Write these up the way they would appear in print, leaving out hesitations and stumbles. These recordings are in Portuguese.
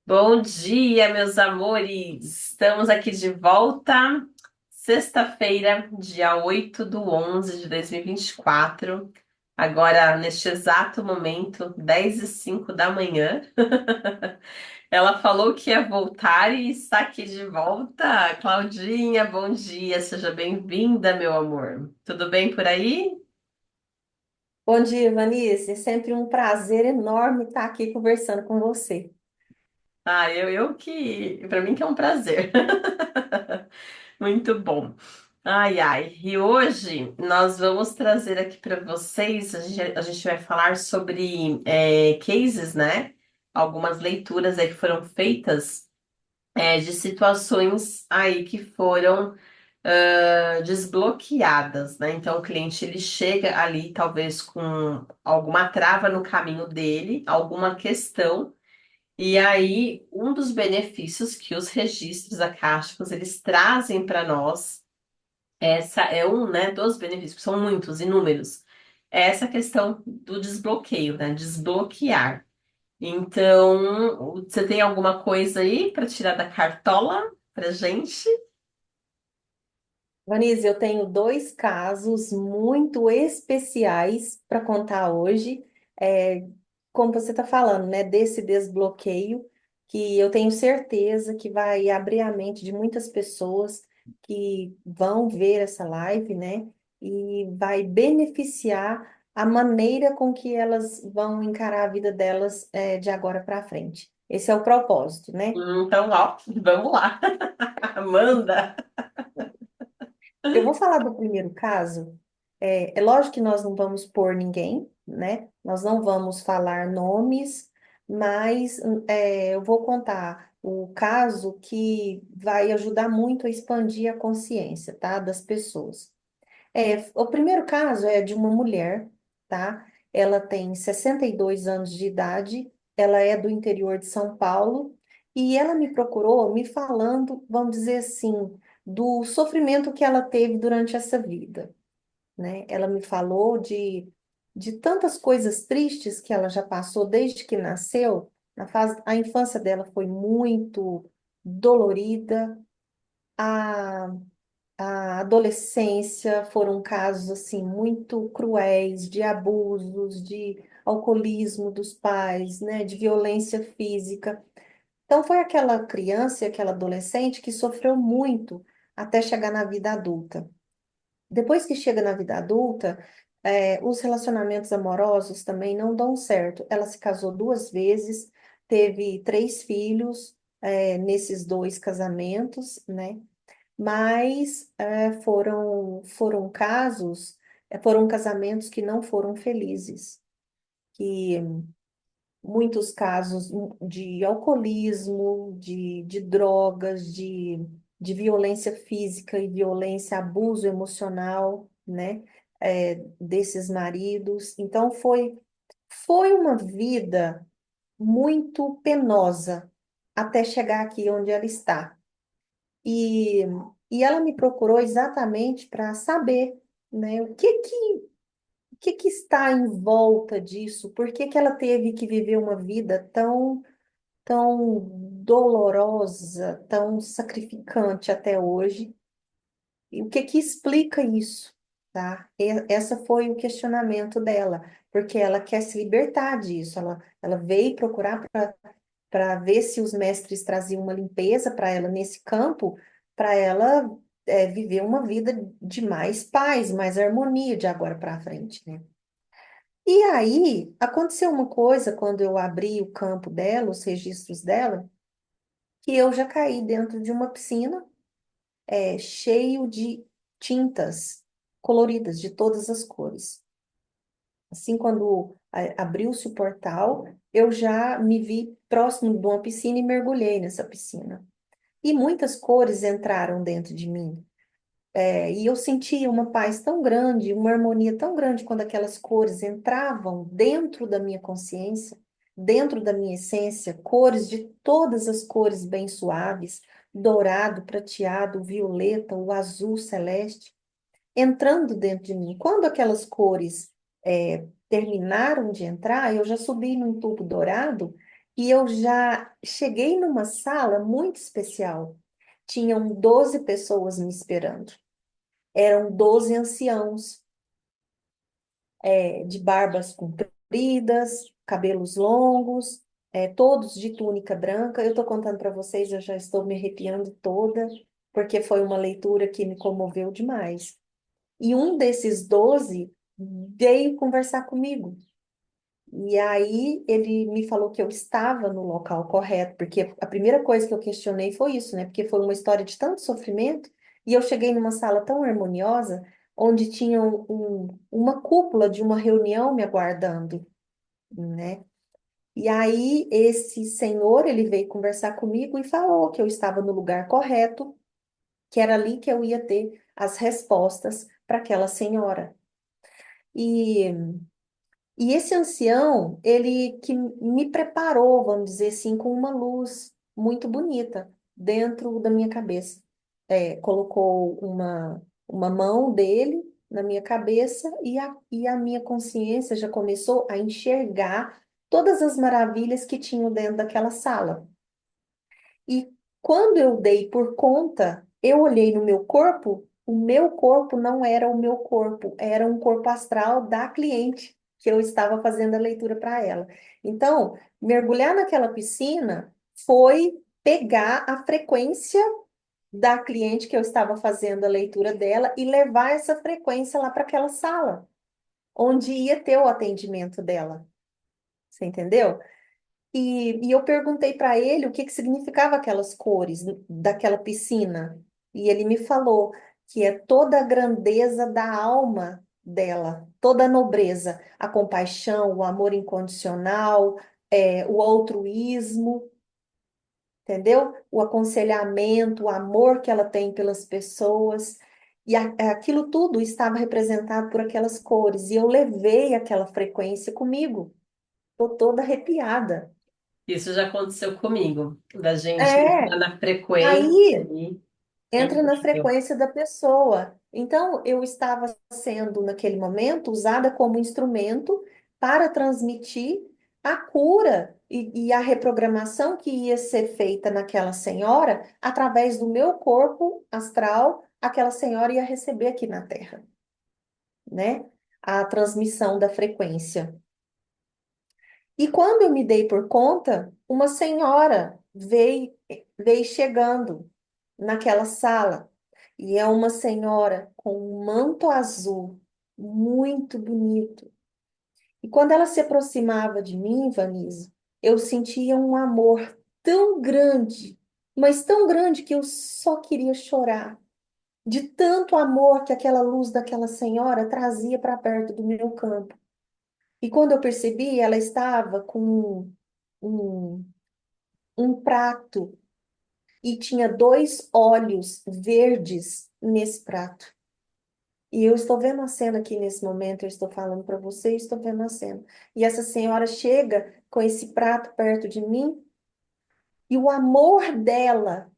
Bom dia, meus amores! Estamos aqui de volta, sexta-feira, dia 8/11/2024. Agora, neste exato momento, 10h05 da manhã. Ela falou que ia voltar e está aqui de volta. Claudinha, bom dia, seja bem-vinda, meu amor. Tudo bem por aí? Bom dia, Vanessa. É sempre um prazer enorme estar aqui conversando com você. Ah, para mim que é um prazer. Muito bom. Ai, ai. E hoje nós vamos trazer aqui para vocês, a gente vai falar sobre cases, né? Algumas leituras aí que foram feitas de situações aí que foram desbloqueadas, né? Então o cliente ele chega ali talvez com alguma trava no caminho dele, alguma questão, e aí um dos benefícios que os registros acásticos eles trazem para nós essa é um, né, dos benefícios, são muitos, inúmeros. É essa questão do desbloqueio, né? Desbloquear. Então, você tem alguma coisa aí para tirar da cartola pra gente? Vanessa, eu tenho dois casos muito especiais para contar hoje. É, como você está falando, né, desse desbloqueio, que eu tenho certeza que vai abrir a mente de muitas pessoas que vão ver essa live, né, e vai beneficiar a maneira com que elas vão encarar a vida delas, de agora para frente. Esse é o propósito, né? Então, ó, vamos lá. Manda. Eu vou falar do primeiro caso. É lógico que nós não vamos pôr ninguém, né? Nós não vamos falar nomes, mas eu vou contar o caso que vai ajudar muito a expandir a consciência, tá? Das pessoas. O primeiro caso é de uma mulher, tá? Ela tem 62 anos de idade, ela é do interior de São Paulo e ela me procurou me falando, vamos dizer assim, do sofrimento que ela teve durante essa vida, né? Ela me falou de tantas coisas tristes que ela já passou desde que nasceu. A infância dela foi muito dolorida. A adolescência foram casos assim muito cruéis de abusos, de alcoolismo dos pais, né, de violência física. Então foi aquela criança e aquela adolescente que sofreu muito até chegar na vida adulta. Depois que chega na vida adulta, os relacionamentos amorosos também não dão certo. Ela se casou duas vezes, teve três filhos, nesses dois casamentos, né? Mas foram casamentos que não foram felizes, que muitos casos de alcoolismo, de drogas, de violência física e violência, abuso emocional, né, desses maridos. Então foi uma vida muito penosa até chegar aqui onde ela está. E, e ela me procurou exatamente para saber, né, o que que está em volta disso, por que que ela teve que viver uma vida tão dolorosa, tão sacrificante até hoje, e o que que explica isso, tá? Essa foi o questionamento dela, porque ela quer se libertar disso, ela veio procurar para ver se os mestres traziam uma limpeza para ela nesse campo, para ela viver uma vida de mais paz, mais harmonia de agora para frente, né? E aí aconteceu uma coisa quando eu abri o campo dela, os registros dela, que eu já caí dentro de uma piscina cheio de tintas coloridas de todas as cores. Assim, quando abriu-se o portal, eu já me vi próximo de uma piscina e mergulhei nessa piscina. E muitas cores entraram dentro de mim. E eu sentia uma paz tão grande, uma harmonia tão grande quando aquelas cores entravam dentro da minha consciência, dentro da minha essência, cores de todas as cores bem suaves, dourado, prateado, violeta, o azul celeste, entrando dentro de mim. Quando aquelas cores terminaram de entrar, eu já subi num tubo dourado E eu já cheguei numa sala muito especial. Tinham 12 pessoas me esperando. Eram 12 anciãos, de barbas compridas, cabelos longos, todos de túnica branca. Eu estou contando para vocês, eu já estou me arrepiando toda, porque foi uma leitura que me comoveu demais. E um desses 12 veio conversar comigo. E aí ele me falou que eu estava no local correto, porque a primeira coisa que eu questionei foi isso, né? Porque foi uma história de tanto sofrimento, e eu cheguei numa sala tão harmoniosa, onde tinha uma cúpula de uma reunião me aguardando, né? E aí esse senhor, ele veio conversar comigo e falou que eu estava no lugar correto, que era ali que eu ia ter as respostas para aquela senhora. E E esse ancião, ele que me preparou, vamos dizer assim, com uma luz muito bonita dentro da minha cabeça. Colocou uma mão dele na minha cabeça e a minha consciência já começou a enxergar todas as maravilhas que tinham dentro daquela sala. E quando eu dei por conta, eu olhei no meu corpo, o meu corpo não era o meu corpo, era um corpo astral da cliente, que eu estava fazendo a leitura para ela. Então, mergulhar naquela piscina foi pegar a frequência da cliente que eu estava fazendo a leitura dela e levar essa frequência lá para aquela sala, onde ia ter o atendimento dela. Você entendeu? E eu perguntei para ele o que que significava aquelas cores daquela piscina. E ele me falou que é toda a grandeza da alma dela, toda a nobreza, a compaixão, o amor incondicional, o altruísmo, entendeu? O aconselhamento, o amor que ela tem pelas pessoas. E aquilo tudo estava representado por aquelas cores. E eu levei aquela frequência comigo. Estou toda arrepiada. Isso já aconteceu comigo, da gente É, entrar na frequência aí ali. É entra na incrível. frequência da pessoa. Então, eu estava sendo, naquele momento, usada como instrumento para transmitir a cura e a reprogramação que ia ser feita naquela senhora, através do meu corpo astral, aquela senhora ia receber aqui na Terra, né? A transmissão da frequência. E quando eu me dei por conta, uma senhora veio chegando naquela sala. E é uma senhora com um manto azul, muito bonito. E quando ela se aproximava de mim, Vanise, eu sentia um amor tão grande, mas tão grande que eu só queria chorar. De tanto amor que aquela luz daquela senhora trazia para perto do meu campo. E quando eu percebi, ela estava com um, um prato e tinha dois olhos verdes nesse prato. E eu estou vendo a cena aqui nesse momento, eu estou falando para você, e estou vendo a cena. E essa senhora chega com esse prato perto de mim, e o amor dela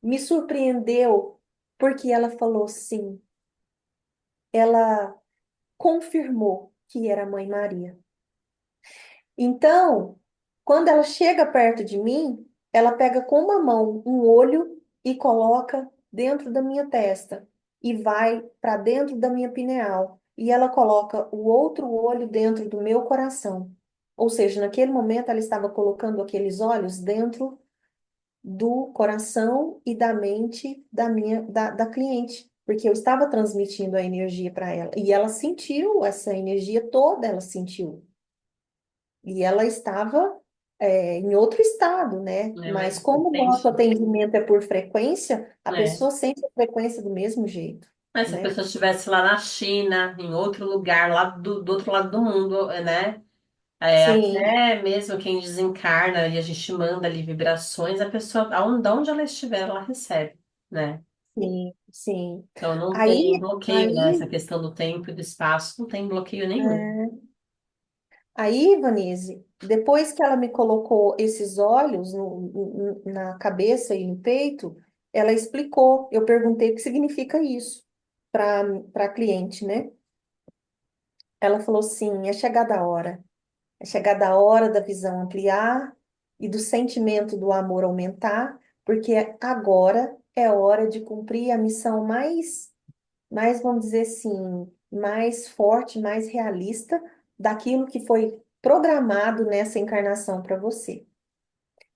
me surpreendeu, porque ela falou sim. Ela confirmou que era a Mãe Maria. Então, quando ela chega perto de mim, ela pega com uma mão um olho e coloca dentro da minha testa e vai para dentro da minha pineal. E ela coloca o outro olho dentro do meu coração. Ou seja, naquele momento ela estava colocando aqueles olhos dentro do coração e da mente da cliente, porque eu estava transmitindo a energia para ela. E ela sentiu essa energia toda, ela sentiu. E ela estava, em outro estado, né? É, Mas mas como o nosso entende? atendimento é por frequência, a É. pessoa sente a frequência do mesmo jeito, Mas se a né? pessoa estivesse lá na China, em outro lugar, lá do outro lado do mundo, né? Sim, Até mesmo quem desencarna e a gente manda ali vibrações, a pessoa, de onde ela estiver, ela recebe, né? sim, sim. Então não tem Aí, bloqueio, né? Essa aí, questão do tempo e do espaço, não tem bloqueio nenhum. é, aí, Vanise, depois que ela me colocou esses olhos na cabeça e no peito, ela explicou. Eu perguntei o que significa isso para a cliente, né? Ela falou assim: é chegada a hora. É chegada a hora da visão ampliar e do sentimento do amor aumentar, porque agora é hora de cumprir a missão mais, vamos dizer assim, mais forte, mais realista daquilo que foi programado nessa encarnação para você.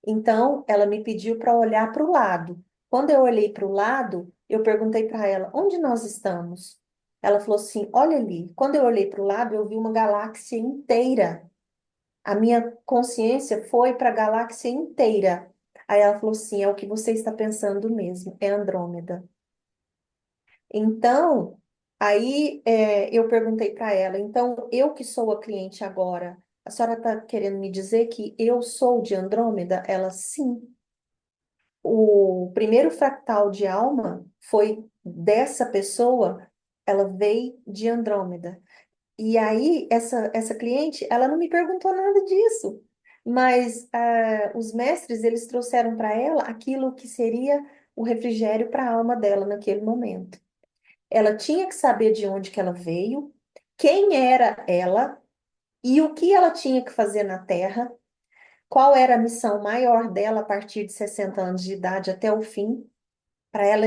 Então, ela me pediu para olhar para o lado. Quando eu olhei para o lado, eu perguntei para ela: onde nós estamos? Ela falou assim: olha ali. Quando eu olhei para o lado, eu vi uma galáxia inteira. A minha consciência foi para a galáxia inteira. Aí ela falou assim: é o que você está pensando mesmo, é Andrômeda. Então, aí eu perguntei para ela: então eu que sou a cliente agora, a senhora está querendo me dizer que eu sou de Andrômeda? Ela, sim. O primeiro fractal de alma foi dessa pessoa, ela veio de Andrômeda. E aí, essa cliente, ela não me perguntou nada disso, mas os mestres, eles trouxeram para ela aquilo que seria o refrigério para a alma dela naquele momento. Ela tinha que saber de onde que ela veio, quem era ela e o que ela tinha que fazer na Terra, qual era a missão maior dela a partir de 60 anos de idade até o fim, para ela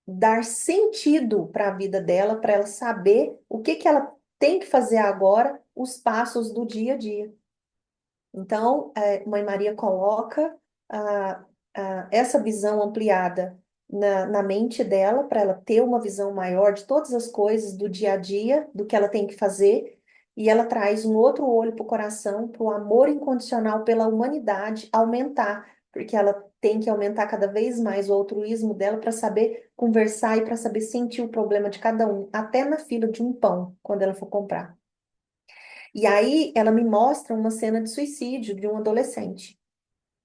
dar sentido para a vida dela, para ela saber o que que ela tem que fazer agora, os passos do dia a dia. Então, Mãe Maria coloca essa visão ampliada na mente dela, para ela ter uma visão maior de todas as coisas do dia a dia, do que ela tem que fazer, e ela traz um outro olho para o coração, para o amor incondicional pela humanidade aumentar, porque ela tem que aumentar cada vez mais o altruísmo dela para saber conversar e para saber sentir o problema de cada um, até na fila de um pão, quando ela for comprar. E aí ela me mostra uma cena de suicídio de um adolescente.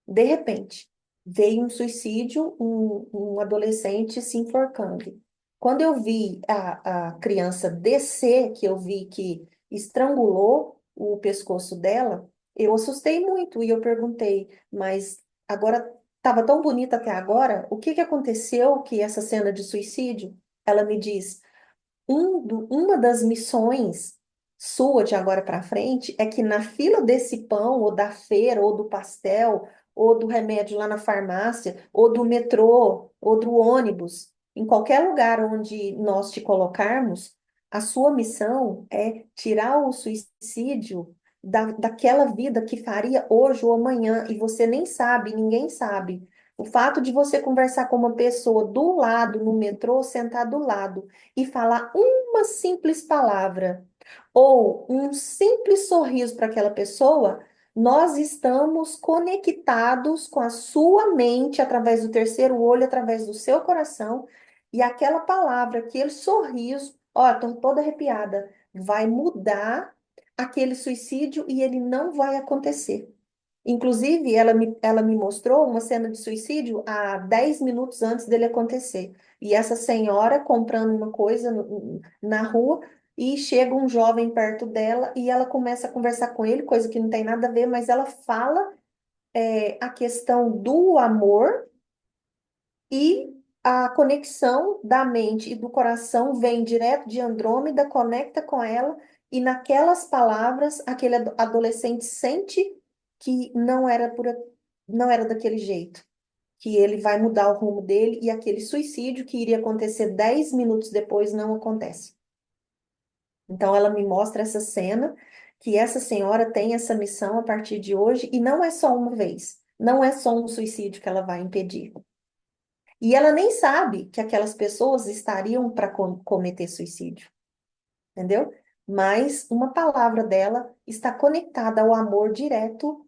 De repente, veio um suicídio, um adolescente se enforcando. Quando eu vi a criança descer, que eu vi que estrangulou o pescoço dela, eu assustei muito e eu perguntei, mas agora estava tão bonita até agora, o que que aconteceu que essa cena de suicídio? Ela me diz, uma das missões sua de agora para frente é que na fila desse pão, ou da feira, ou do pastel, ou do remédio lá na farmácia, ou do metrô, ou do ônibus, em qualquer lugar onde nós te colocarmos, a sua missão é tirar o suicídio daquela vida que faria hoje ou amanhã, e você nem sabe, ninguém sabe. O fato de você conversar com uma pessoa do lado, no metrô, sentar do lado, e falar uma simples palavra ou um simples sorriso para aquela pessoa, nós estamos conectados com a sua mente através do terceiro olho, através do seu coração, e aquela palavra, aquele sorriso, ó, estou toda arrepiada, vai mudar aquele suicídio e ele não vai acontecer. Inclusive, ela me mostrou uma cena de suicídio há 10 minutos antes dele acontecer. E essa senhora comprando uma coisa na rua e chega um jovem perto dela e ela começa a conversar com ele, coisa que não tem nada a ver, mas ela fala a questão do amor e a conexão da mente e do coração vem direto de Andrômeda, conecta com ela, e naquelas palavras, aquele adolescente sente que não era daquele jeito, que ele vai mudar o rumo dele e aquele suicídio que iria acontecer 10 minutos depois não acontece. Então, ela me mostra essa cena, que essa senhora tem essa missão a partir de hoje, e não é só uma vez, não é só um suicídio que ela vai impedir. E ela nem sabe que aquelas pessoas estariam para cometer suicídio, entendeu? Mas uma palavra dela está conectada ao amor direto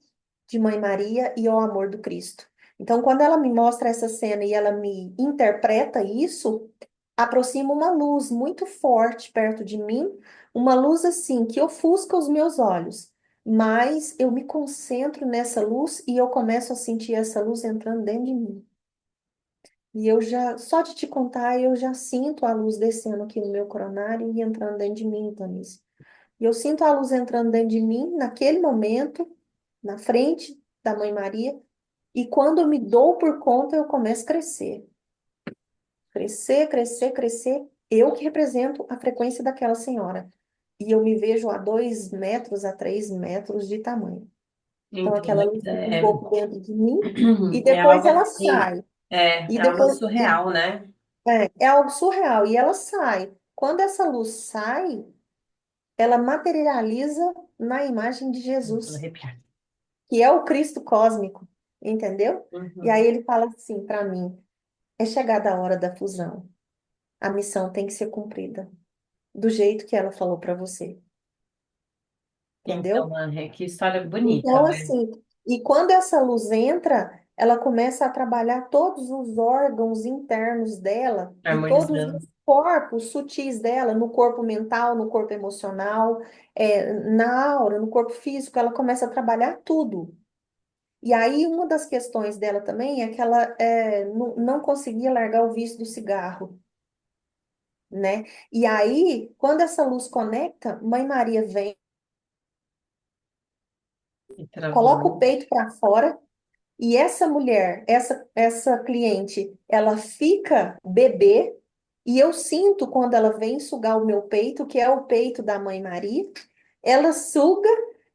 de Mãe Maria e ao amor do Cristo. Então, quando ela me mostra essa cena e ela me interpreta isso, aproxima uma luz muito forte perto de mim, uma luz assim que ofusca os meus olhos. Mas eu me concentro nessa luz e eu começo a sentir essa luz entrando dentro de mim. E eu já, só de te contar, eu já sinto a luz descendo aqui no meu coronário e entrando dentro de mim, Thaís. E eu sinto a luz entrando dentro de mim naquele momento, na frente da Mãe Maria, e quando eu me dou por conta, eu começo a crescer. Crescer, crescer, crescer. Eu que represento a frequência daquela senhora. e eu me vejo a 2 metros, a 3 metros de tamanho. Então, Então, aquela luz fica um é, pouco dentro de mim e é depois algo ela assim, sai. E é algo depois surreal, né? é algo surreal. E ela sai. Quando essa luz sai, ela materializa na imagem de Vou Jesus, arrepiar. que é o Cristo cósmico, entendeu? E aí Uhum. ele fala assim para mim: é chegada a hora da fusão. A missão tem que ser cumprida do jeito que ela falou para você, Então, entendeu? Que história bonita, Então, né? assim, e quando essa luz entra, ela começa a trabalhar todos os órgãos internos dela e todos Harmonizando. os corpos sutis dela, no corpo mental, no corpo emocional, na aura, no corpo físico, ela começa a trabalhar tudo. E aí, uma das questões dela também é que ela não conseguia largar o vício do cigarro, né? E aí, quando essa luz conecta, Mãe Maria vem, E coloca o travou. peito para fora. E essa mulher, essa cliente, ela fica bebê, e eu sinto quando ela vem sugar o meu peito, que é o peito da Mãe Maria, ela suga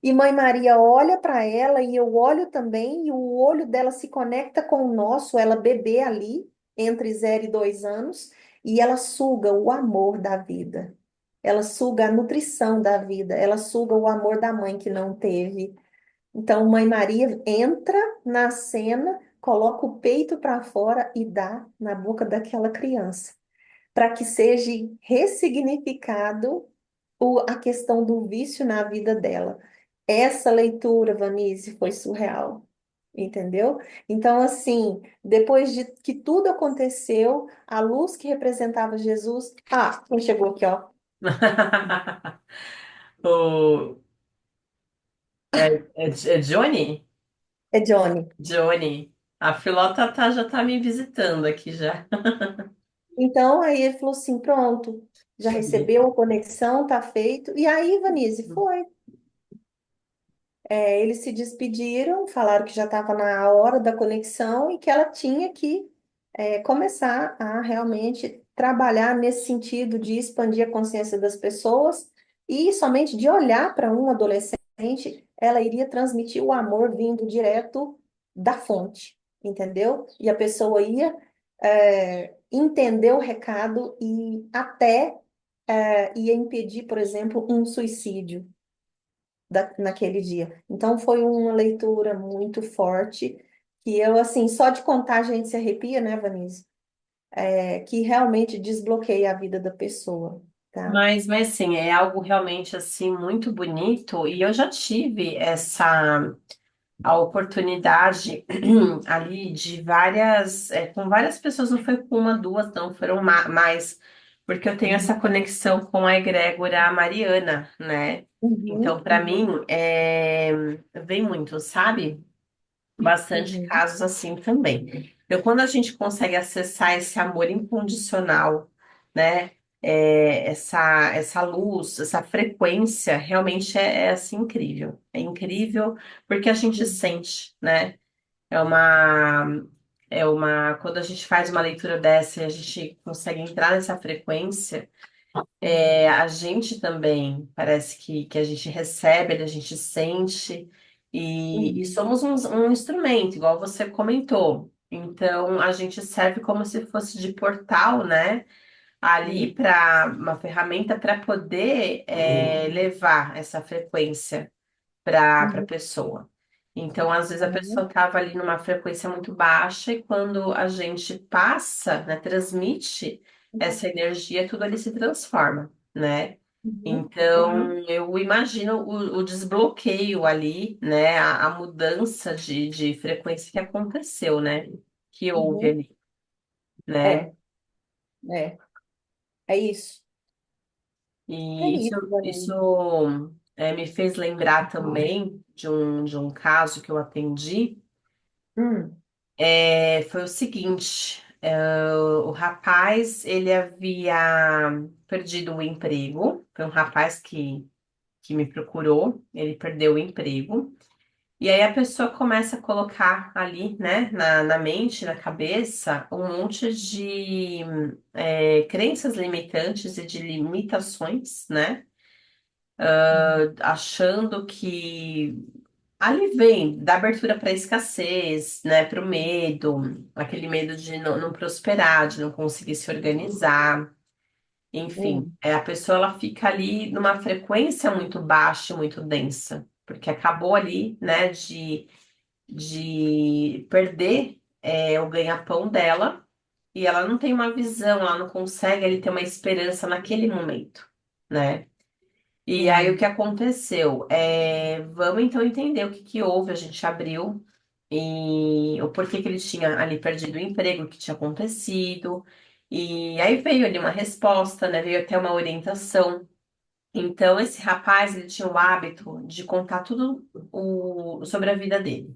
e Mãe Maria olha para ela e eu olho também, e o olho dela se conecta com o nosso, ela bebê ali, entre 0 e 2 anos, e ela suga o amor da vida. Ela suga a nutrição da vida, ela suga o amor da mãe que não teve. Então, Mãe Maria entra na cena, coloca o peito para fora e dá na boca daquela criança, para que seja ressignificado a questão do vício na vida dela. Essa leitura, Vanise, foi surreal, entendeu? Então, assim, depois de que tudo aconteceu, a luz que representava Jesus. Ah, quem chegou aqui, ó? O, é Johnny? É Johnny. Johnny. A filota já tá me visitando aqui já. Então, aí ele falou assim: pronto, já Cheguei. recebeu a conexão, tá feito. E aí, Vanise, foi. Eles se despediram, falaram que já estava na hora da conexão e que ela tinha que começar a realmente trabalhar nesse sentido de expandir a consciência das pessoas e somente de olhar para um adolescente, ela iria transmitir o amor vindo direto da fonte, entendeu? E a pessoa ia entender o recado e até ia impedir, por exemplo, um suicídio naquele dia. Então foi uma leitura muito forte que eu, assim, só de contar a gente se arrepia, né, Vanessa? Que realmente desbloqueia a vida da pessoa, tá? Mas sim, é algo realmente assim muito bonito e eu já tive essa a oportunidade ali de várias com várias pessoas, não foi com uma, duas, não, foram mais, porque eu tenho essa conexão com a egrégora mariana, né? Uhum, Então, para mim, uhum, vem muito, sabe? Bastante uhum, casos assim também. Então, quando a gente consegue acessar esse amor incondicional, né? Essa luz, essa frequência, realmente é assim incrível. É incrível porque a gente uhum, sente, né? É quando a gente faz uma leitura dessa e a gente consegue entrar nessa frequência, a gente também parece que a gente recebe, a gente sente, e uhum, somos um instrumento, igual você comentou. Então, a gente serve como se fosse de portal, né? Ali uhum, para uma ferramenta para poder levar essa frequência para a uhum, pessoa. Então, às vezes a pessoa uhum, estava ali numa frequência muito baixa e quando a gente passa, né, transmite essa energia, tudo ali se transforma, né? uhum, Então, uhum, eu imagino o desbloqueio ali, né? A mudança de frequência que aconteceu, né? Que houve uhum. ali, né? É, é, é isso. É E isso, isso, Vanessa. isso me fez lembrar também de um caso que eu atendi. Hum, Foi o seguinte, o rapaz, ele havia perdido o emprego, foi um rapaz que me procurou, ele perdeu o emprego, e aí a pessoa começa a colocar ali, né, na mente, na cabeça, um monte de crenças limitantes e de limitações, né? achando que ali vem da abertura para a escassez, né, para o medo, aquele medo de não prosperar, de não conseguir se organizar. Enfim, Hum, a pessoa ela fica ali numa frequência muito baixa, e muito densa, porque acabou ali, né, de perder o ganha-pão dela e ela não tem uma visão, ela não consegue ali ter uma esperança naquele momento, né? E aí o que hum, aconteceu? Vamos então entender o que que houve. A gente abriu e o porquê que ele tinha ali perdido o emprego, o que tinha acontecido. E aí veio ali uma resposta, né? Veio até uma orientação. Então esse rapaz ele tinha o hábito de contar tudo sobre a vida dele.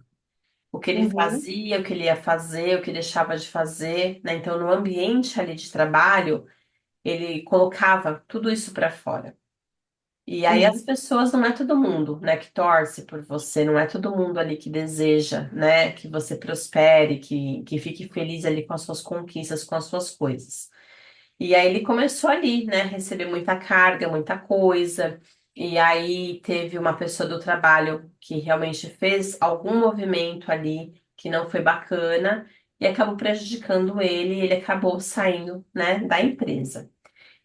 O que ele uhum, fazia, o que ele ia fazer, o que deixava de fazer, né? Então no ambiente ali de trabalho, ele colocava tudo isso para fora. E aí as uhum, pessoas não é todo mundo, né, que torce por você, não é todo mundo ali que deseja, né, que você prospere, que fique feliz ali com as suas conquistas, com as suas coisas. E aí ele começou ali, né, receber muita carga, muita coisa. E aí teve uma pessoa do trabalho que realmente fez algum movimento ali que não foi bacana e acabou prejudicando ele, e ele acabou saindo, né, da empresa.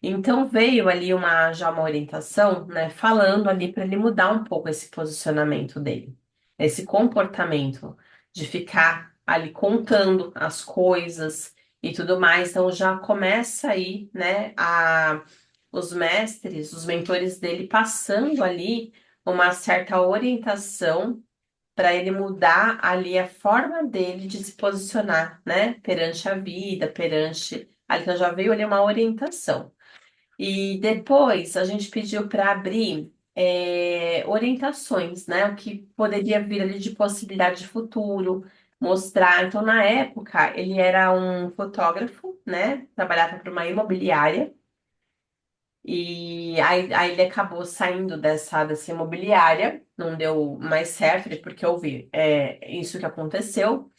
Então veio ali já uma orientação, né, falando ali para ele mudar um pouco esse posicionamento dele, esse comportamento de ficar ali contando as coisas e tudo mais. Então já começa aí, né, os mestres, os mentores dele passando ali uma certa orientação para ele mudar ali a forma dele de se posicionar, né, perante a vida, perante. Ali então já veio ali uma orientação. E depois a gente pediu para abrir orientações, né? O que poderia vir ali de possibilidade de futuro, mostrar. Então, na época, ele era um fotógrafo, né? Trabalhava para uma imobiliária. E aí ele acabou saindo dessa imobiliária, não deu mais certo, porque houve isso que aconteceu.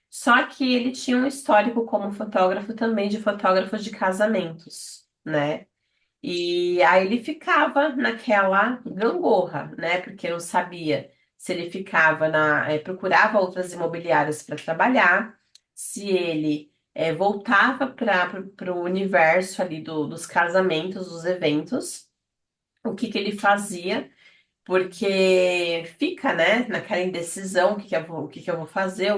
Só que ele tinha um histórico como fotógrafo também de fotógrafo de casamentos, né? E aí ele ficava naquela gangorra, né? Porque não sabia se ele ficava procurava outras imobiliárias para trabalhar, se ele voltava para o universo ali dos casamentos, dos eventos, o que que ele fazia, porque fica, né, naquela indecisão, o que que eu vou fazer,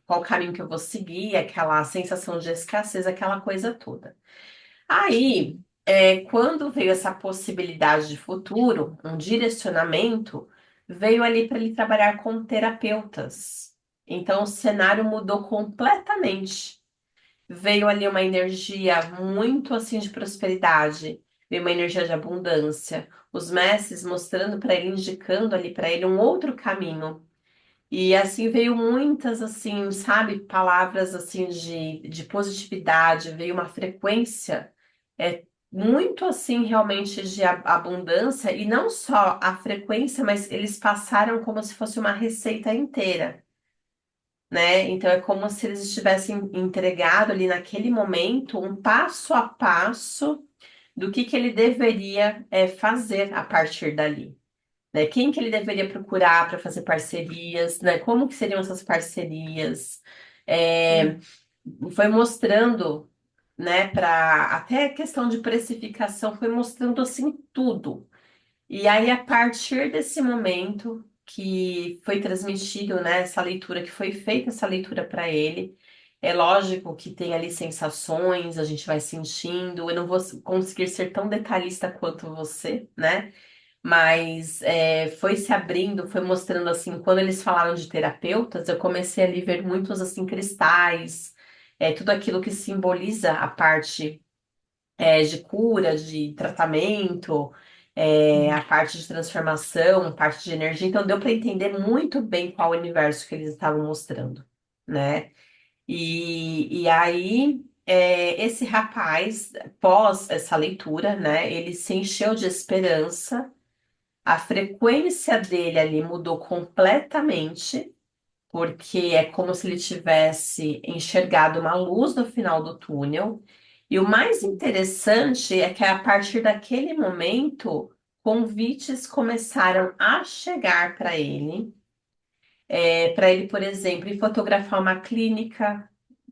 qual caminho que eu vou seguir, aquela sensação de escassez, aquela coisa toda. Aí, quando veio essa possibilidade de futuro, um direcionamento, veio ali para ele trabalhar com terapeutas. Então, o cenário mudou completamente. Veio ali uma energia muito assim de prosperidade, veio uma energia de abundância. Os mestres mostrando para ele, indicando ali para ele um outro caminho. E assim veio muitas assim, sabe, palavras assim de positividade, veio uma frequência muito assim realmente de abundância e não só a frequência, mas eles passaram como se fosse uma receita inteira, né? Então é como se eles estivessem entregado ali naquele momento um passo a passo do que ele deveria fazer a partir dali, né? Quem que ele deveria procurar para fazer parcerias, né? Como que seriam essas parcerias? É, hum, foi mostrando, né, para até a questão de precificação, foi mostrando assim tudo. E aí, a partir desse momento que foi transmitido, né, essa leitura, que foi feita essa leitura para ele, é lógico que tem ali sensações, a gente vai sentindo. Eu não vou conseguir ser tão detalhista quanto você, né? Mas foi se abrindo, foi mostrando assim, quando eles falaram de terapeutas, eu comecei a ali ver muitos assim cristais, tudo aquilo que simboliza a parte de cura, de tratamento, a uhum, parte de transformação, a parte de energia. Então deu para entender muito bem qual universo que eles estavam mostrando, né? E aí esse rapaz, pós essa leitura, né, ele se encheu de esperança, a frequência dele ali mudou completamente, porque é como se ele tivesse enxergado uma luz no final do túnel. E o mais uhum, interessante é que a partir daquele momento convites começaram a chegar para ele, por exemplo, ir fotografar uma clínica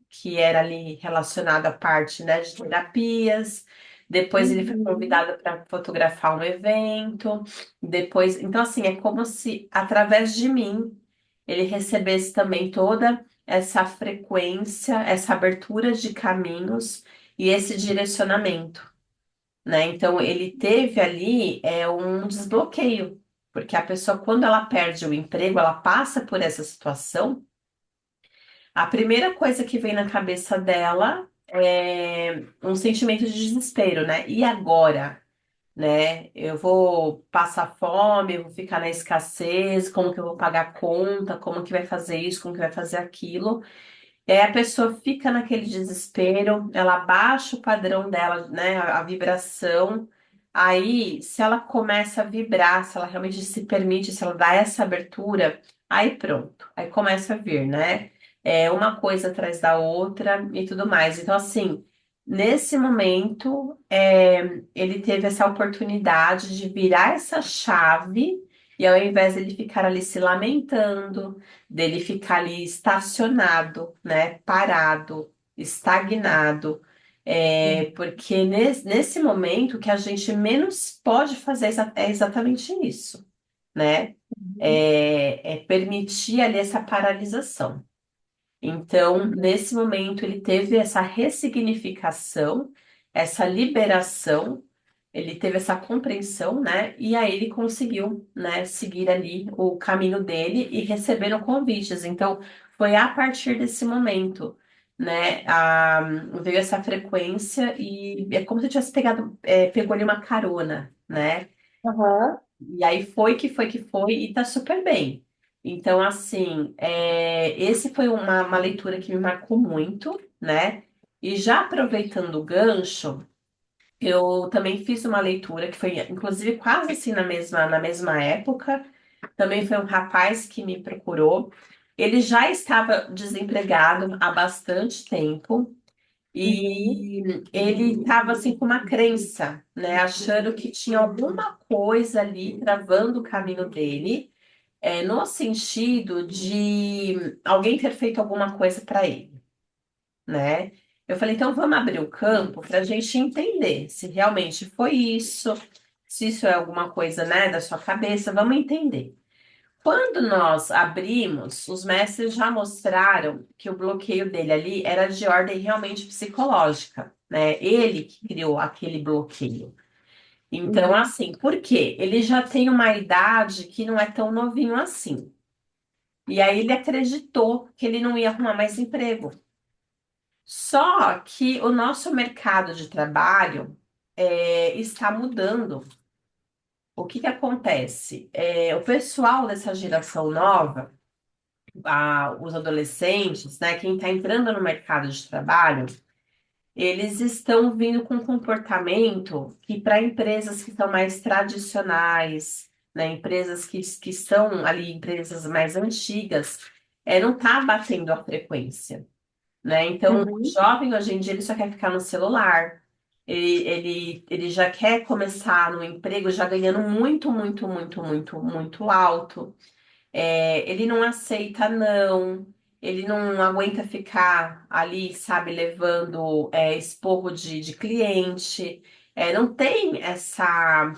que era ali relacionado à parte, né, de terapias. Depois ele foi Uhum. convidado para fotografar um evento. Depois, então assim, é como se através de mim ele recebesse também toda essa frequência, essa abertura de caminhos e esse direcionamento, né? Então ele teve ali um desbloqueio, porque a pessoa quando ela perde o emprego, ela passa por essa situação. A primeira coisa que vem na cabeça dela é um sentimento de desespero, né? E agora, né? Eu vou passar fome, eu vou ficar na escassez, como que eu vou pagar a conta, como que vai fazer isso, como que vai fazer aquilo. E aí a pessoa fica naquele desespero, ela baixa o padrão dela, né? A vibração. Aí, se ela começa a vibrar, se ela realmente se permite, se ela dá essa abertura, aí pronto. Aí começa a vir, né? É uma coisa atrás da outra e tudo mais. Então, assim, nesse momento, ele teve essa oportunidade de virar essa chave. E ao invés dele ficar ali se lamentando, dele ficar ali estacionado, né, parado, estagnado, porque nesse momento o que a gente menos pode fazer é exatamente isso, né? Uhum. É permitir ali essa paralisação. Então, nesse momento, ele teve essa ressignificação, essa liberação, ele teve essa compreensão, né? E aí ele conseguiu, né, seguir ali o caminho dele e receber convites. Então, foi a partir desse momento, né? Veio essa frequência e é como se eu tivesse pegou ali uma carona, né? Aham. E aí foi e tá super bem. Então, assim, esse foi uma leitura que me marcou muito, né? E já aproveitando o gancho, eu também fiz uma leitura que foi, inclusive, quase assim na mesma época. Também foi um rapaz que me procurou. Ele já estava desempregado há bastante tempo. Uhum. E ele estava assim com uma crença, né, achando que tinha alguma coisa ali travando o caminho dele, no sentido de alguém ter feito alguma coisa para ele, né? Eu falei, então vamos abrir o campo para a gente entender se realmente foi isso, se isso é alguma coisa, né, da sua cabeça, vamos entender. Quando nós abrimos, os mestres já mostraram que o bloqueio dele ali era de ordem realmente psicológica, né? Ele que criou aquele bloqueio. Então, Uhum. assim, por quê? Ele já tem uma idade que não é tão novinho assim. E aí ele acreditou que ele não ia arrumar mais emprego. Só que o nosso mercado de trabalho está mudando. O que que acontece? O pessoal dessa geração nova os adolescentes, né, quem está entrando no mercado de trabalho, eles estão vindo com um comportamento que para empresas que são mais tradicionais, né, empresas que estão ali, empresas mais antigas, não está batendo a frequência, né? Então, o Uhum. jovem hoje em dia ele só quer ficar no celular. Ele já quer começar no emprego já ganhando muito, muito, muito, muito, muito alto. Ele não aceita não, ele não aguenta ficar ali, sabe, levando esporro de cliente. Não tem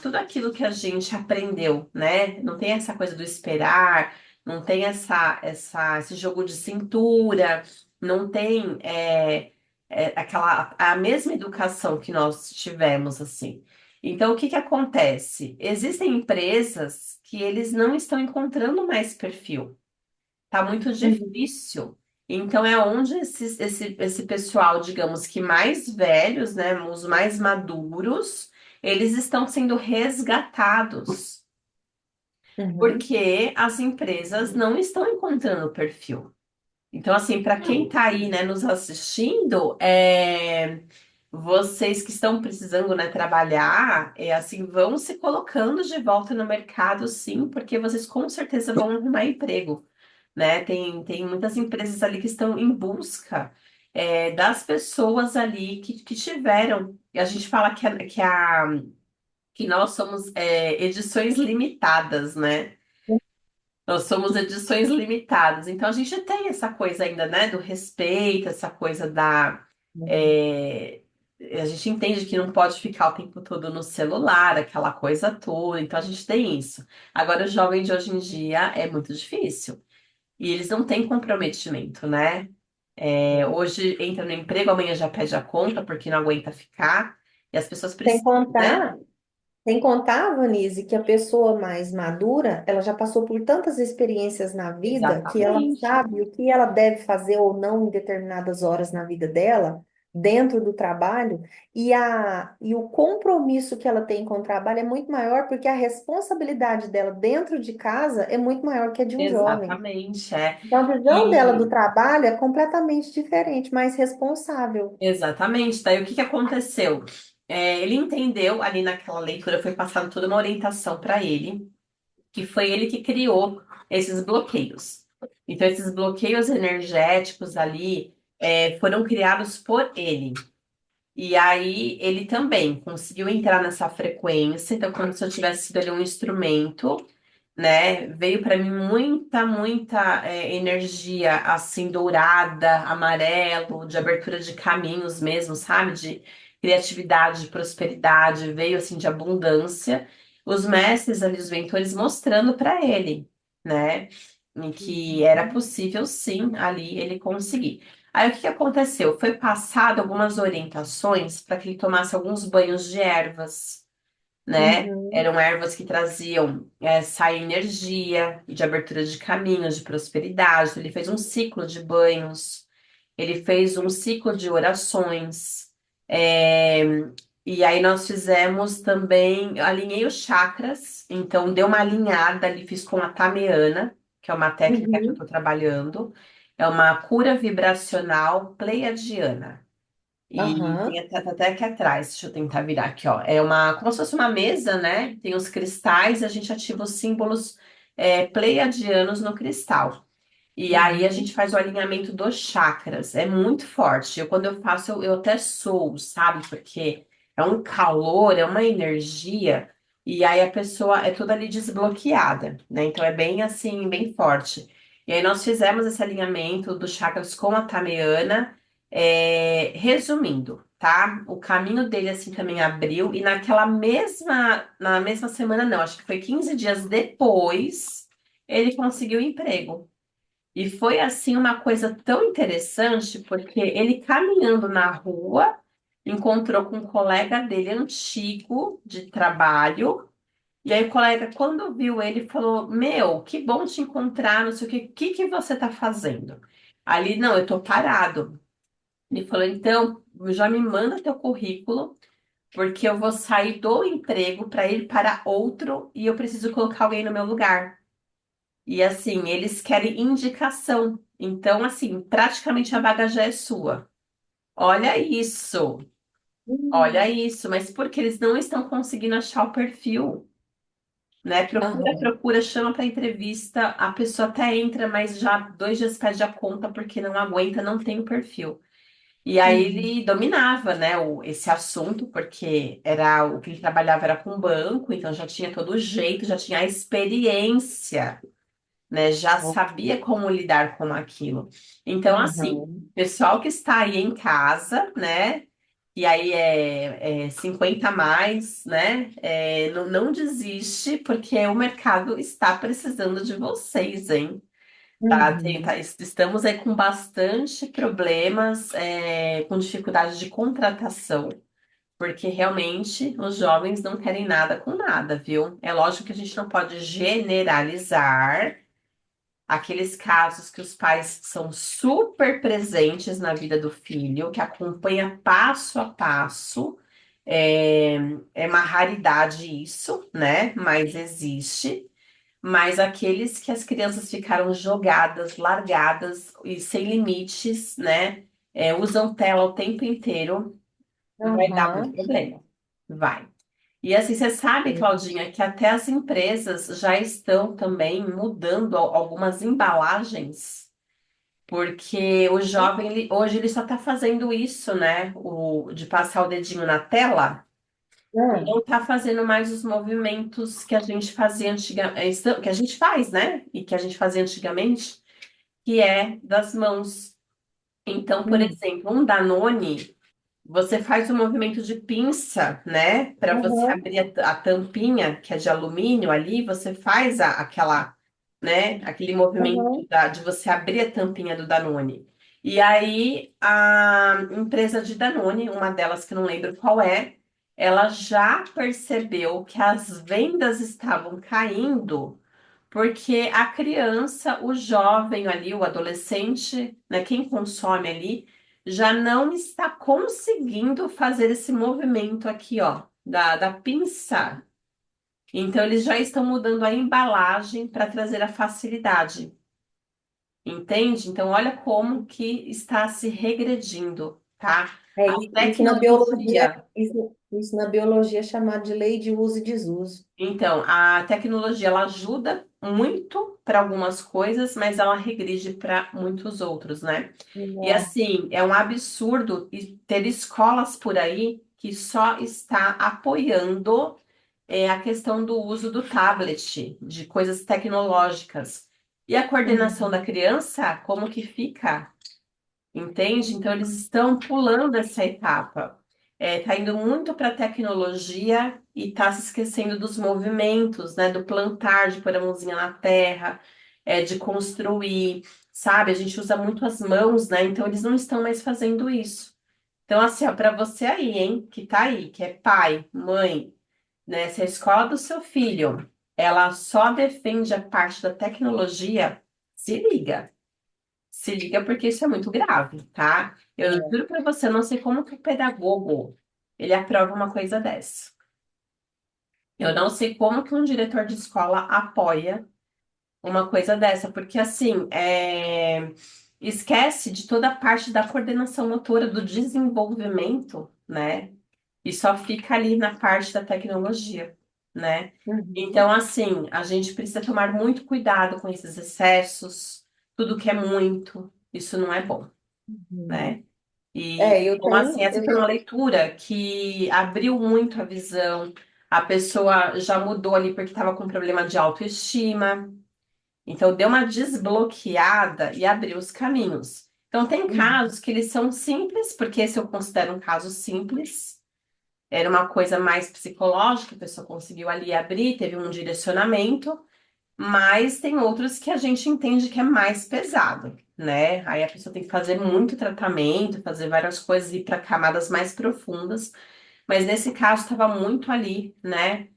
tudo aquilo que a gente aprendeu, né? Não tem essa coisa do esperar, não tem esse jogo de cintura, não tem a mesma educação que nós tivemos, assim. Então, o que que acontece? Existem empresas que eles não estão encontrando mais perfil. Tá muito Uhum. difícil. Então, é onde esse pessoal, digamos que mais velhos, né, os mais maduros, eles estão sendo resgatados, Uhum. porque as empresas não estão encontrando perfil. Então, assim, para quem está aí, né, nos assistindo, vocês que estão precisando, né, trabalhar, assim, vão se colocando de volta no mercado, sim, porque vocês com certeza vão arrumar emprego, né? Tem muitas empresas ali que estão em busca, das pessoas ali que tiveram. E a gente fala que a que nós somos edições limitadas, né? Nós somos edições limitadas. Então a gente tem essa coisa ainda, né, do respeito, essa coisa da. é, a gente entende que não pode ficar o tempo todo no celular, aquela coisa toda. Então a gente tem isso. Agora, o jovem de hoje em dia é muito difícil. E eles não têm comprometimento, né? Hoje entra no emprego, amanhã já pede a conta porque não aguenta ficar. E as pessoas Sem precisam, né? contar Sem contar, Vanise, que a pessoa mais madura, ela já passou por tantas experiências na vida que ela Exatamente. sabe o que ela deve fazer ou não em determinadas horas na vida dela, dentro do trabalho, e o compromisso que ela tem com o trabalho é muito maior porque a responsabilidade dela dentro de casa é muito maior que a de um jovem. Exatamente, é. Então, a visão dela do E trabalho é completamente diferente, mais responsável. exatamente. Daí o que que aconteceu? Ele entendeu ali naquela leitura, foi passada toda uma orientação para ele, que foi ele que criou esses bloqueios. Então, esses bloqueios energéticos ali foram criados por ele. E aí ele também conseguiu entrar nessa frequência. Então, como se eu tivesse sido ali um instrumento, né? Veio para mim muita energia assim dourada, amarelo, de abertura de caminhos mesmo, sabe? De criatividade, de prosperidade, veio assim de abundância. Os mestres ali, os mentores mostrando para ele, né? Em que era Uhum. possível sim ali ele conseguir. Aí o que que aconteceu? Foi passado algumas orientações para que ele tomasse alguns banhos de ervas, né? Uhum. Eram ervas que traziam essa energia de abertura de caminhos, de prosperidade. Ele fez um ciclo de banhos, ele fez um ciclo de orações. é, E aí nós fizemos também, alinhei os chakras, então deu uma alinhada ali, fiz com a Tameana, que é uma técnica que eu estou Uhum. trabalhando. É uma cura vibracional pleiadiana. E tem Aham. até aqui atrás, deixa eu tentar virar aqui, ó. É uma, como se fosse uma mesa, né? Tem os cristais, a gente ativa os símbolos pleiadianos no cristal. E aí a gente Uhum. faz o alinhamento dos chakras. É muito forte. Quando eu faço, eu até sou, sabe? Porque é um calor, é uma energia. E aí a pessoa é toda ali desbloqueada, né? Então é bem assim, bem forte. E aí nós fizemos esse alinhamento dos chakras com a Tameana. Resumindo, tá? O caminho dele assim também abriu. E na mesma semana, não, acho que foi 15 dias depois, ele conseguiu emprego. E foi assim uma coisa tão interessante, porque ele caminhando na rua, encontrou com um colega dele antigo de trabalho, e aí o colega, quando viu ele, falou: Meu, que bom te encontrar, não sei o que você tá fazendo? Ali, não, eu tô parado. Ele falou: Então, já me manda teu currículo, porque eu vou sair do emprego para ir para outro e eu preciso colocar alguém no meu lugar. E assim, eles querem indicação. Então, assim, praticamente a vaga já é sua. Olha isso, olha Uhum. isso. Mas porque eles não estão conseguindo achar o perfil, né? Procura, Aham. procura, chama para entrevista. A pessoa até entra, mas já 2 dias pede a conta porque não aguenta, não tem o perfil. E aí Uhum. ele dominava, né, esse assunto, porque era o que ele trabalhava era com banco, então já tinha todo o jeito, já tinha a experiência, né? Já sabia como lidar com aquilo. Então, assim, Aham. pessoal que está aí em casa, né? E aí é 50 a mais, né? Não desiste, porque o mercado está precisando de vocês, hein? Tá, Uhum. estamos aí com bastante problemas, com dificuldade de contratação, porque realmente os jovens não querem nada com nada, viu? É lógico que a gente não pode generalizar aqueles casos que os pais são super presentes na vida do filho, que acompanha passo a passo. É, é uma raridade isso, né? Mas existe. Mas aqueles que as crianças ficaram jogadas, largadas e sem limites, né? Usam tela o tempo inteiro, vai dar muito Aham. problema. Vai. E assim, você sabe, Claudinha, que até as empresas já estão também mudando algumas embalagens, porque o jovem, hoje ele só está fazendo isso, né? De passar o dedinho na tela. Ah, não está fazendo mais os movimentos que a gente fazia antigamente, que a gente faz, né? E que a gente fazia antigamente, que é das mãos. Então, por hum, exemplo, um Danone, você faz o movimento de pinça, né? Para você aham, abrir a tampinha, que é de alumínio ali, você faz aquela, né? Aquele movimento aham, de você abrir a tampinha do Danone. E aí, a empresa de Danone, uma delas que eu não lembro qual é, ela já percebeu que as vendas estavam caindo porque a criança, o jovem ali, o adolescente, né, quem consome ali, já não está conseguindo fazer esse movimento aqui, ó, da pinça. Então, eles já estão mudando a embalagem para trazer a facilidade, entende? Então, olha como que está se regredindo, tá? é, A isso na biologia, tecnologia. isso na biologia é chamado de lei de uso e desuso. Então, a tecnologia ela ajuda muito para algumas coisas, mas ela regride para muitos outros, né? E Né? assim, é um absurdo ter escolas por aí que só está apoiando a questão do uso do tablet, de coisas tecnológicas. E a coordenação da Uhum, criança, como que fica? Entende? Então, eles estão pulando essa etapa. Tá indo muito para a tecnologia e está se esquecendo dos movimentos, né? Do plantar, de pôr a mãozinha na terra, de construir, sabe? A gente usa muito as mãos, né? Então, eles não estão mais fazendo isso. Então, assim, ó, para você aí, hein, que tá aí, que é pai, mãe, né? Se a escola do seu filho, ela só defende a parte da tecnologia, se liga. Se liga porque isso é muito grave, tá? Eu é, juro pra você, eu não sei como que o pedagogo ele aprova uma coisa dessa. Eu não sei como que um diretor de escola apoia uma coisa dessa, porque assim, esquece de toda a parte da coordenação motora, do desenvolvimento, né? E só fica ali na parte da tecnologia, né? uhum, Então, assim, a gente precisa tomar muito cuidado com esses excessos, tudo que é muito, isso não é bom, uhum. né? E, É, então, assim, essa eu foi uma leitura que abriu muito a visão. A pessoa já mudou ali porque estava com problema de autoestima. Então, deu uma desbloqueada e abriu os caminhos. Então, tem uhum, casos que eles são simples, porque esse eu considero um caso simples. Era uma coisa mais psicológica, a pessoa conseguiu ali abrir, teve um direcionamento. Mas tem outros que a gente entende que é mais pesado, né? Aí a pessoa tem que fazer muito tratamento, fazer várias coisas, ir para camadas mais profundas. Mas nesse caso estava muito ali, né?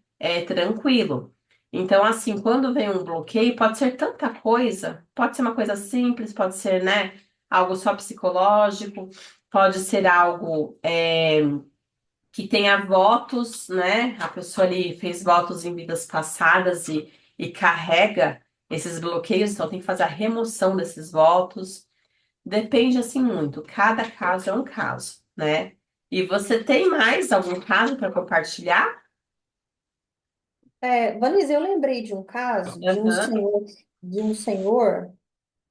Tranquilo. Então, assim, quando vem um bloqueio, pode ser tanta coisa, pode ser uma coisa simples, pode ser, né? Algo só psicológico, pode ser algo que tenha votos, né? A pessoa ali fez votos em vidas passadas e carrega esses bloqueios, então tem que fazer a remoção desses votos. Depende assim muito, cada caso é um caso, né? E você tem mais algum caso para compartilhar? Vanessa, eu lembrei de um caso Aham. de um senhor,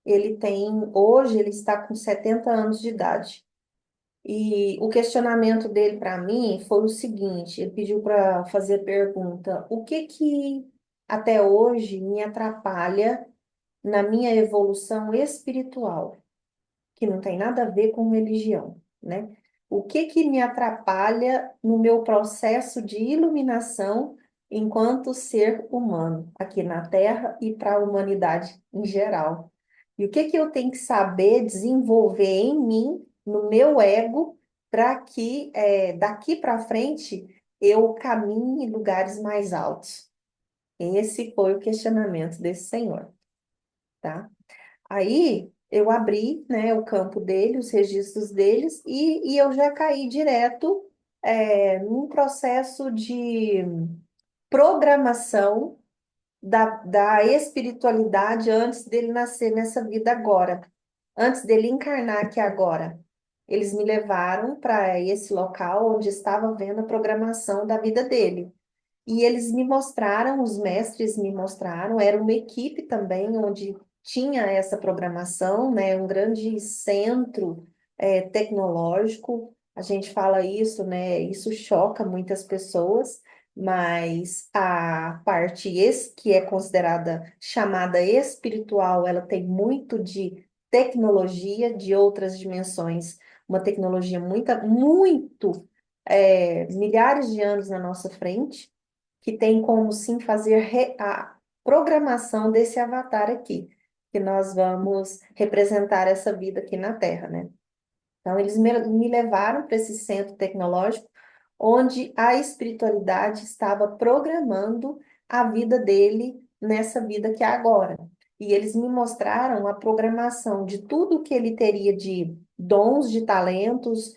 ele tem, hoje ele está com 70 anos de idade. E o questionamento dele para mim foi o seguinte, ele pediu para fazer pergunta, o que que até hoje me atrapalha na minha evolução espiritual? Que não tem nada a ver com religião, né? O que que me atrapalha no meu processo de iluminação enquanto ser humano aqui na Terra e para a humanidade em geral? E o que que eu tenho que saber desenvolver em mim, no meu ego, para que daqui para frente eu caminhe em lugares mais altos? Esse foi o questionamento desse senhor, tá? Aí eu abri, né, o campo dele, os registros deles, e eu já caí direto num processo de programação da espiritualidade antes dele nascer nessa vida agora, antes dele encarnar aqui agora. Eles me levaram para esse local onde estava vendo a programação da vida dele. E eles me mostraram, os mestres me mostraram, era uma equipe também onde tinha essa programação, né, um grande centro tecnológico, A gente fala isso, né? Isso choca muitas pessoas, mas a parte que é considerada chamada espiritual, ela tem muito de tecnologia de outras dimensões, uma tecnologia muito, milhares de anos na nossa frente, que tem como sim fazer a programação desse avatar aqui, que nós vamos representar essa vida aqui na Terra, né? Então, eles me levaram para esse centro tecnológico, onde a espiritualidade estava programando a vida dele nessa vida que é agora. E eles me mostraram a programação de tudo que ele teria de dons, de talentos,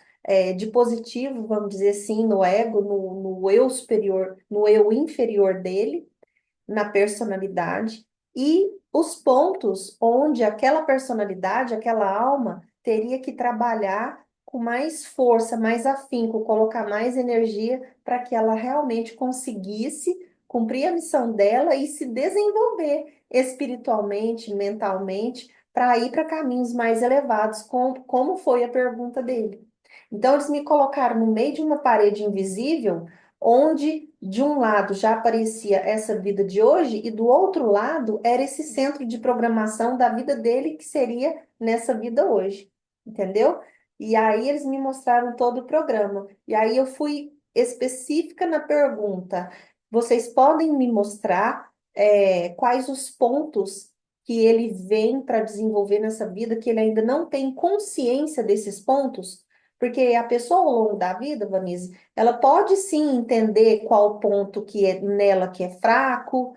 de positivo, vamos dizer assim, no ego, no eu superior, no eu inferior dele, na personalidade e os pontos onde aquela personalidade, aquela alma, teria que trabalhar com mais força, mais afinco, colocar mais energia para que ela realmente conseguisse cumprir a missão dela e se desenvolver espiritualmente, mentalmente, para ir para caminhos mais elevados, como foi a pergunta dele. Então, eles me colocaram no meio de uma parede invisível onde de um lado já aparecia essa vida de hoje e do outro lado era esse centro de programação da vida dele que seria nessa vida hoje, entendeu? E aí eles me mostraram todo o programa. E aí eu fui específica na pergunta: vocês podem me mostrar quais os pontos que ele vem para desenvolver nessa vida que ele ainda não tem consciência desses pontos? Porque a pessoa ao longo da vida, Vanessa, ela pode sim entender qual ponto que é nela que é fraco,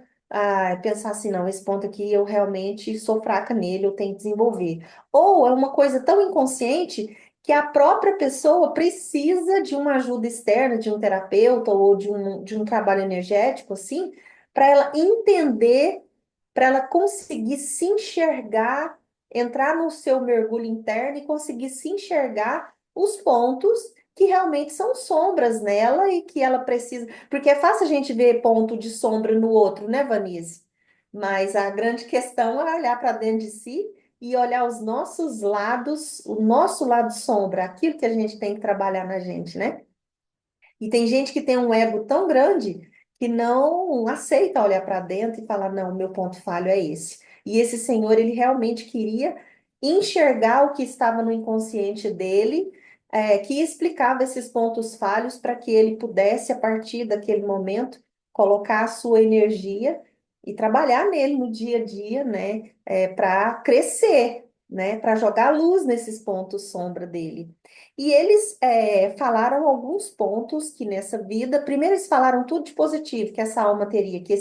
pensar assim, não, esse ponto aqui eu realmente sou fraca nele, eu tenho que desenvolver. Ou é uma coisa tão inconsciente que a própria pessoa precisa de uma ajuda externa, de um terapeuta ou de um trabalho energético, assim, para ela entender, para ela conseguir se enxergar, entrar no seu mergulho interno e conseguir se enxergar os pontos que realmente são sombras nela e que ela precisa. Porque é fácil a gente ver ponto de sombra no outro, né, Vanise? Mas a grande questão é olhar para dentro de si e olhar os nossos lados, o nosso lado sombra, aquilo que a gente tem que trabalhar na gente, né? E tem gente que tem um ego tão grande que não aceita olhar para dentro e falar, não, meu ponto falho é esse. E esse senhor, ele realmente queria enxergar o que estava no inconsciente dele, que explicava esses pontos falhos para que ele pudesse, a partir daquele momento, colocar a sua energia e trabalhar nele no dia a dia, né, para crescer, né, para jogar luz nesses pontos sombra dele. E eles falaram alguns pontos que nessa vida, primeiro eles falaram tudo de positivo que essa alma teria, que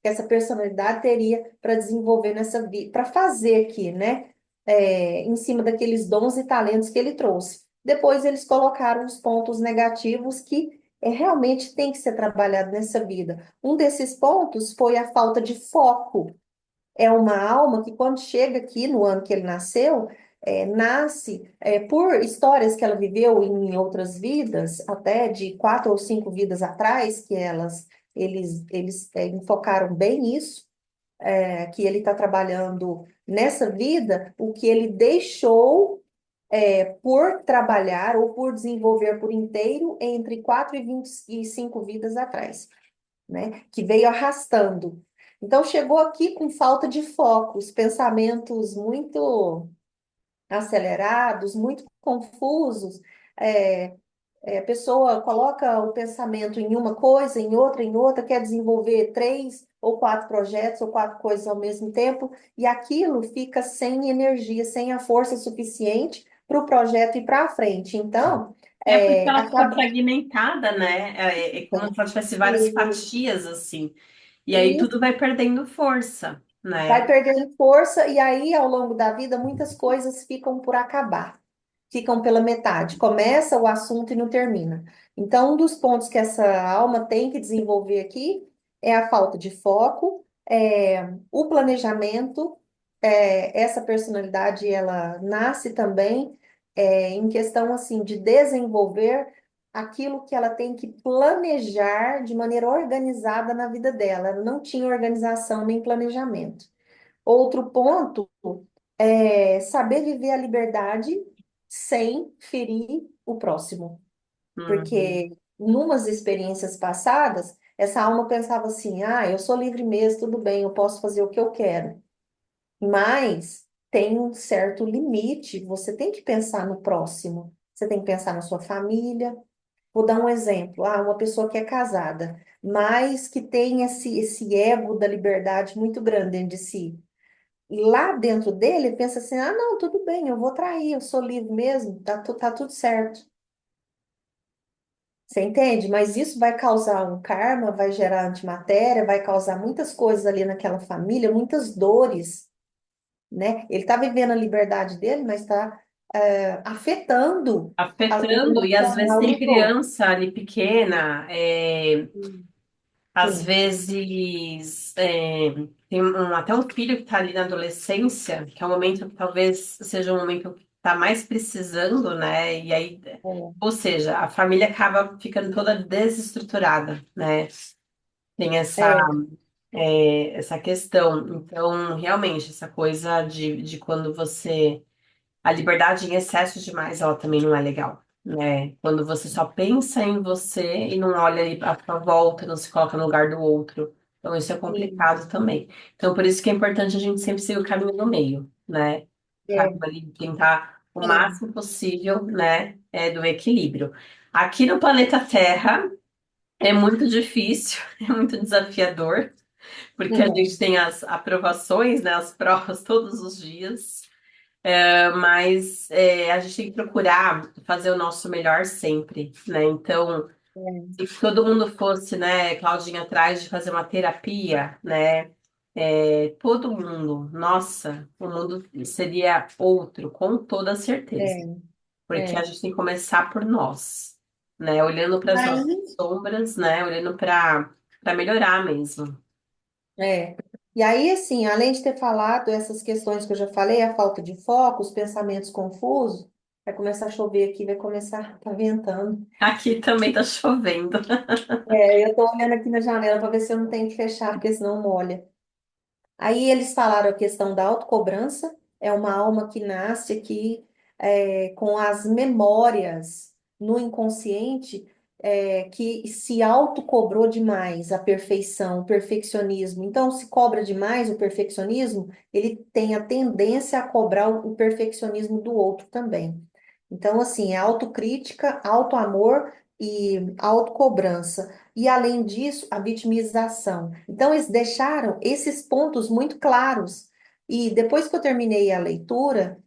essa personalidade teria para desenvolver nessa vida, para fazer aqui, né? Em cima daqueles dons e talentos que ele trouxe. Depois eles colocaram os pontos negativos que realmente tem que ser trabalhado nessa vida. Um desses pontos foi a falta de foco. É uma alma que, quando chega aqui no ano que ele nasceu, nasce por histórias que ela viveu em outras vidas, até de 4 ou 5 vidas atrás, que eles enfocaram bem nisso, que ele está trabalhando nessa vida, o que ele deixou por trabalhar ou por desenvolver por inteiro entre 4 e 25 vidas atrás, né? Que veio arrastando. Então, chegou aqui com falta de foco, os pensamentos muito acelerados, muito confusos. É, a pessoa coloca o pensamento em uma coisa, em outra, quer desenvolver 3 ou 4 projetos ou 4 coisas ao mesmo tempo, e aquilo fica sem energia, sem a força suficiente para o projeto ir para frente. Então, É porque ela fica acaba. fragmentada, né? É como se ela tivesse várias fatias, assim. E aí tudo vai perdendo força, Vai né? perdendo força e aí, ao longo da vida, muitas coisas ficam por acabar, ficam pela metade. Começa o assunto e não termina. Então, um dos pontos que essa alma tem que desenvolver aqui é a falta de foco, o planejamento. Essa personalidade, ela nasce também em questão assim de desenvolver aquilo que ela tem que planejar de maneira organizada na vida dela. Ela não tinha organização nem planejamento. Outro ponto é saber viver a liberdade sem ferir o próximo. Uhum. Porque numas experiências passadas, essa alma pensava assim: ah, eu sou livre mesmo, tudo bem, eu posso fazer o que eu quero. Mas tem um certo limite, você tem que pensar no próximo, você tem que pensar na sua família. Vou dar um exemplo: ah, uma pessoa que é casada, mas que tem esse ego da liberdade muito grande dentro de si. E lá dentro dele, ele pensa assim: ah, não, tudo bem, eu vou trair, eu sou livre mesmo, tá tudo certo. Você entende? Mas isso vai causar um karma, vai gerar antimatéria, vai causar muitas coisas ali naquela família, muitas dores, né? Ele está vivendo a liberdade dele, mas está afetando o Afetando, e às vezes emocional tem dos outros. criança ali pequena, às Sim, vezes tem até um filho que está ali na adolescência, que é um momento que talvez seja um momento que está mais precisando, né? E aí, é, ou seja, a família acaba ficando toda desestruturada, né? Tem é, essa questão. Então, realmente, essa coisa de quando você a liberdade em excesso demais, ela também não é legal, né? Quando você só pensa em você e não olha ali à sua volta, não se coloca no lugar do outro. Então, isso é sim, complicado também. Então, por isso que é importante a gente sempre seguir o caminho do meio, né? O caminho é, ali, tentar o sim, máximo possível, né? Do equilíbrio. Aqui no planeta Terra é muito difícil, é muito desafiador, porque a gente tem as aprovações, né? As provas todos os dias. Mas a gente tem que procurar fazer o nosso melhor sempre, né? Então, é, se todo mundo fosse, né, Claudinha, atrás de fazer uma terapia, né? Todo mundo, nossa, o mundo seria outro, com toda certeza. é, Porque a é. gente tem que começar por nós, né? Olhando para as Aí, nossas sombras, né? Olhando para melhorar mesmo. é. E aí, assim, além de ter falado essas questões que eu já falei, a falta de foco, os pensamentos confusos, vai começar a chover aqui, vai começar, tá ventando. Aqui também tá chovendo. É, eu tô olhando aqui na janela para ver se eu não tenho que fechar, porque senão molha. Aí eles falaram a questão da autocobrança, é uma alma que nasce aqui com as memórias no inconsciente, que se autocobrou demais a perfeição, o perfeccionismo. Então, se cobra demais o perfeccionismo, ele tem a tendência a cobrar o perfeccionismo do outro também. Então, assim, é autocrítica, autoamor e autocobrança. E, além disso, a vitimização. Então, eles deixaram esses pontos muito claros. E depois que eu terminei a leitura,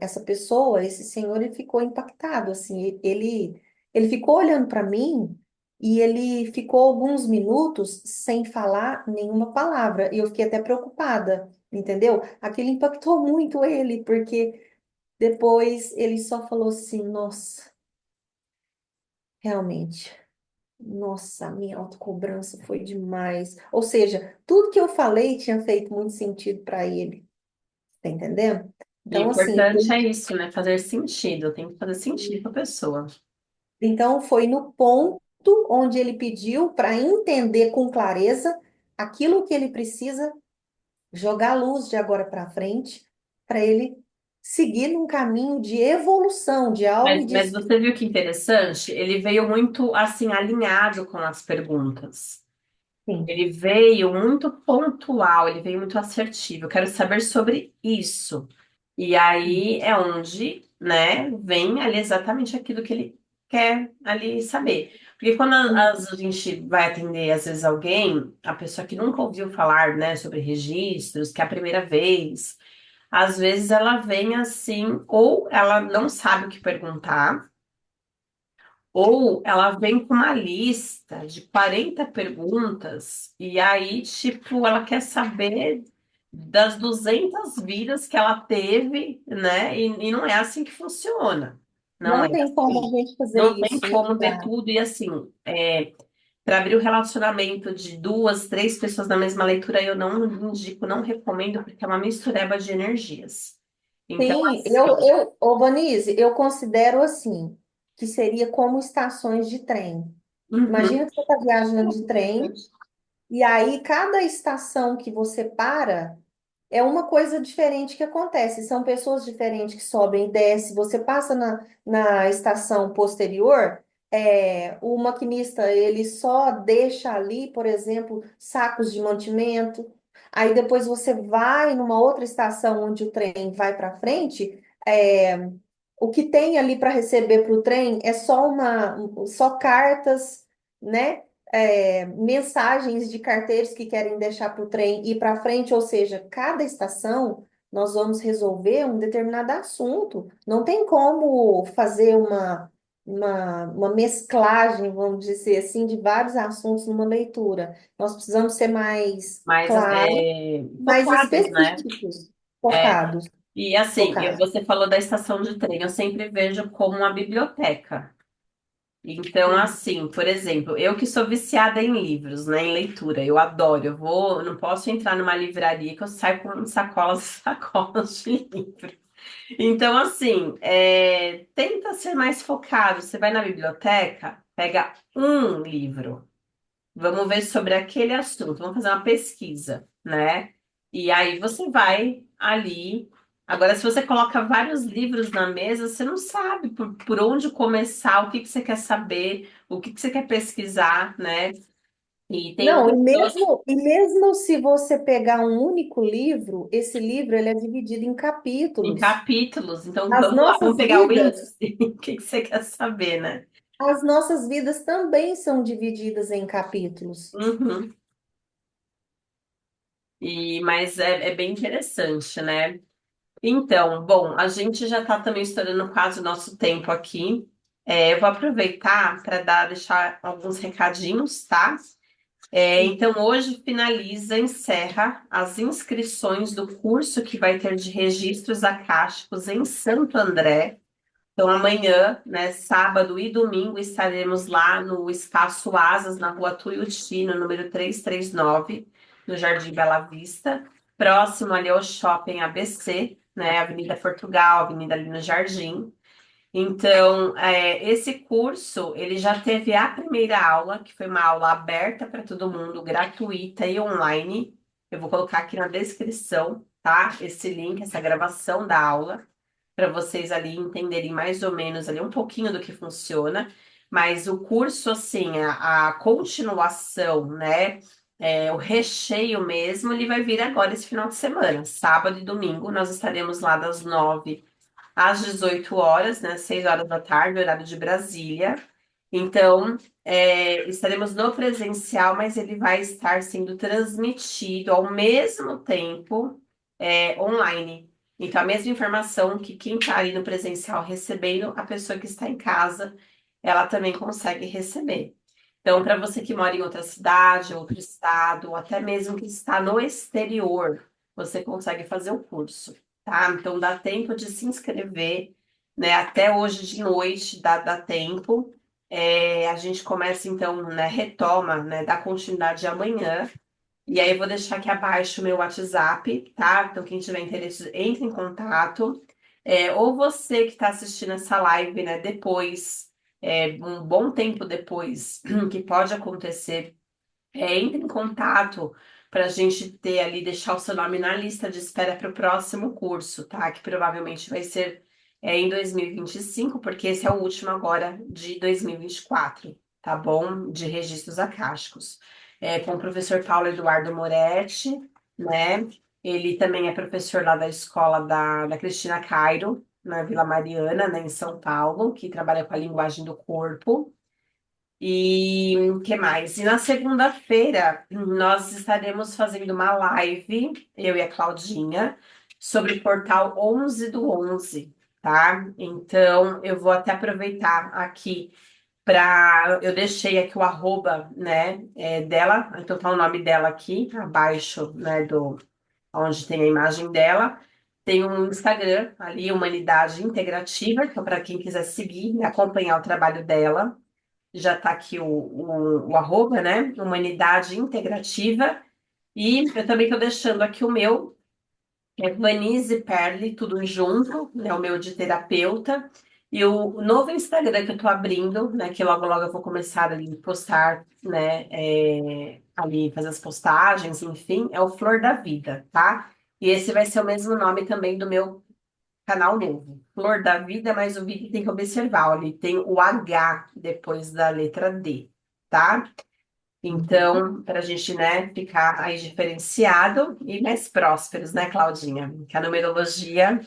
essa pessoa, esse senhor, ele ficou impactado. Assim, ele ficou olhando para mim e ele ficou alguns minutos sem falar nenhuma palavra. E eu fiquei até preocupada, entendeu? Aquilo impactou muito ele, porque depois ele só falou assim: nossa, realmente. Nossa, a minha autocobrança foi demais. Ou seja, tudo que eu falei tinha feito muito sentido para ele, tá entendendo? E o Então, assim, importante é isso, né? Fazer sentido. Tem que fazer sentido para a pessoa. foi no ponto onde ele pediu para entender com clareza aquilo que ele precisa jogar a luz de agora para frente, para ele seguir num caminho de evolução de alma e de Mas espírito. você viu que interessante? Ele veio muito assim alinhado com as perguntas. Sim. Ele veio muito pontual, ele veio muito assertivo. Eu quero saber sobre isso. E aí é onde, né, vem ali exatamente aquilo que ele quer ali saber. Porque quando a gente vai atender, às vezes, alguém, a pessoa que nunca ouviu falar, né, sobre registros, que é a primeira vez, às vezes ela vem assim, ou ela não sabe o que perguntar, ou ela vem com uma lista de 40 perguntas, e aí, tipo, ela quer saber das 200 vidas que ela teve, né? E não é assim que funciona. Não é Não tem como a assim. gente fazer Não tem isso, né? como ter tudo. E assim, para abrir o relacionamento de duas, três pessoas na mesma leitura, eu não indico, não recomendo, porque é uma mistureba de energias. Então, Sim, assim, ô Vanise, eu considero assim, que seria como estações de trem. uhum, Imagina que você está viajando de trem, e aí cada estação que você para, é uma coisa diferente que acontece. São pessoas diferentes que sobem e descem. Você passa na estação posterior, o maquinista ele só deixa ali, por exemplo, sacos de mantimento. Aí depois você vai numa outra estação onde o trem vai para frente. O que tem ali para receber para o trem é só cartas, né? Mensagens de carteiros que querem deixar para o trem ir para frente, ou seja, cada estação nós vamos resolver um determinado assunto. Não tem como fazer uma mesclagem, vamos dizer assim, de vários assuntos numa leitura. Nós precisamos ser mais mais claros, mais focados, né? específicos, É, focados, e assim, focados. você falou da estação de trem, eu sempre vejo como uma biblioteca. Então, Uhum. assim, por exemplo, eu que sou viciada em livros, né, em leitura, eu adoro, eu não posso entrar numa livraria que eu saio com sacolas e sacolas de livro. Então, assim, tenta ser mais focado. Você vai na biblioteca, pega um livro. Vamos ver sobre aquele assunto, vamos fazer uma pesquisa, né? E aí você vai ali. Agora, se você coloca vários livros na mesa, você não sabe por onde começar, o que que você quer saber, o que que você quer pesquisar, né? E tem Não, pessoas e mesmo se você pegar um único livro, esse livro ele é dividido em em capítulos. capítulos, então As vamos lá, vamos nossas pegar o vidas, índice. O que que você quer saber, né? as nossas vidas também são divididas em capítulos. Uhum. Mas é bem interessante, né? Então, bom, a gente já está também estourando quase o nosso tempo aqui. Eu vou aproveitar para deixar alguns recadinhos, tá? Então, hoje encerra as inscrições do curso que vai ter de registros acásticos em Santo André. Então, amanhã, né, sábado e domingo, estaremos lá no Espaço Asas, na Rua Tuiuti, no número 339, no Jardim Bela Vista, próximo ali ao Shopping ABC, né, Avenida Portugal, Avenida ali no Jardim. Então, esse curso, ele já teve a primeira aula, que foi uma aula aberta para todo mundo, gratuita e online. Eu vou colocar aqui na descrição, tá? Esse link, essa gravação da aula para vocês ali entenderem mais ou menos ali um pouquinho do que funciona, mas o curso, assim, a continuação, né? O recheio mesmo, ele vai vir agora esse final de semana, sábado e domingo, nós estaremos lá das 9 às 18 horas, né? 6 horas da tarde, horário de Brasília. Então, estaremos no presencial, mas ele vai estar sendo transmitido ao mesmo tempo, online. Então, a mesma informação que quem está ali no presencial recebendo, a pessoa que está em casa, ela também consegue receber. Então, para você que mora em outra cidade, outro estado, ou até mesmo que está no exterior, você consegue fazer o curso, tá? Então, dá tempo de se inscrever, né? Até hoje de noite dá tempo. A gente começa, então, né? Retoma, né? Dá continuidade amanhã. E aí eu vou deixar aqui abaixo o meu WhatsApp, tá? Então, quem tiver interesse, entre em contato. Ou você que está assistindo essa live, né, depois, um bom tempo depois, que pode acontecer, entre em contato para a gente ter ali, deixar o seu nome na lista de espera para o próximo curso, tá? Que provavelmente vai ser, em 2025, porque esse é o último agora de 2024, tá bom? De registros acásticos. Com o professor Paulo Eduardo Moretti, né? Ele também é professor lá da escola da Cristina Cairo, na Vila Mariana, né, em São Paulo, que trabalha com a linguagem do corpo. E o que mais? E na segunda-feira nós estaremos fazendo uma live, eu e a Claudinha, sobre o portal 11/11, tá? Então eu vou até aproveitar aqui para. Eu deixei aqui o arroba, né, dela, então tá o nome dela aqui abaixo, né, onde tem a imagem dela. Tem um Instagram ali, Humanidade Integrativa, então para quem quiser seguir e acompanhar o trabalho dela. Já está aqui o arroba, né? Humanidade Integrativa. E eu também estou deixando aqui o meu, que é Vanise Perli, tudo junto, né? O meu de terapeuta. E o novo Instagram que eu estou abrindo, né? Que logo, logo eu vou começar ali postar, né? Ali fazer as postagens, enfim, é o Flor da Vida, tá? E esse vai ser o mesmo nome também do meu canal novo. Flor da Vida, mas o vídeo tem que observar, olha, tem o H depois da letra D, tá? Então, para a gente, né, ficar aí diferenciado e mais prósperos, né, Claudinha? Que a numerologia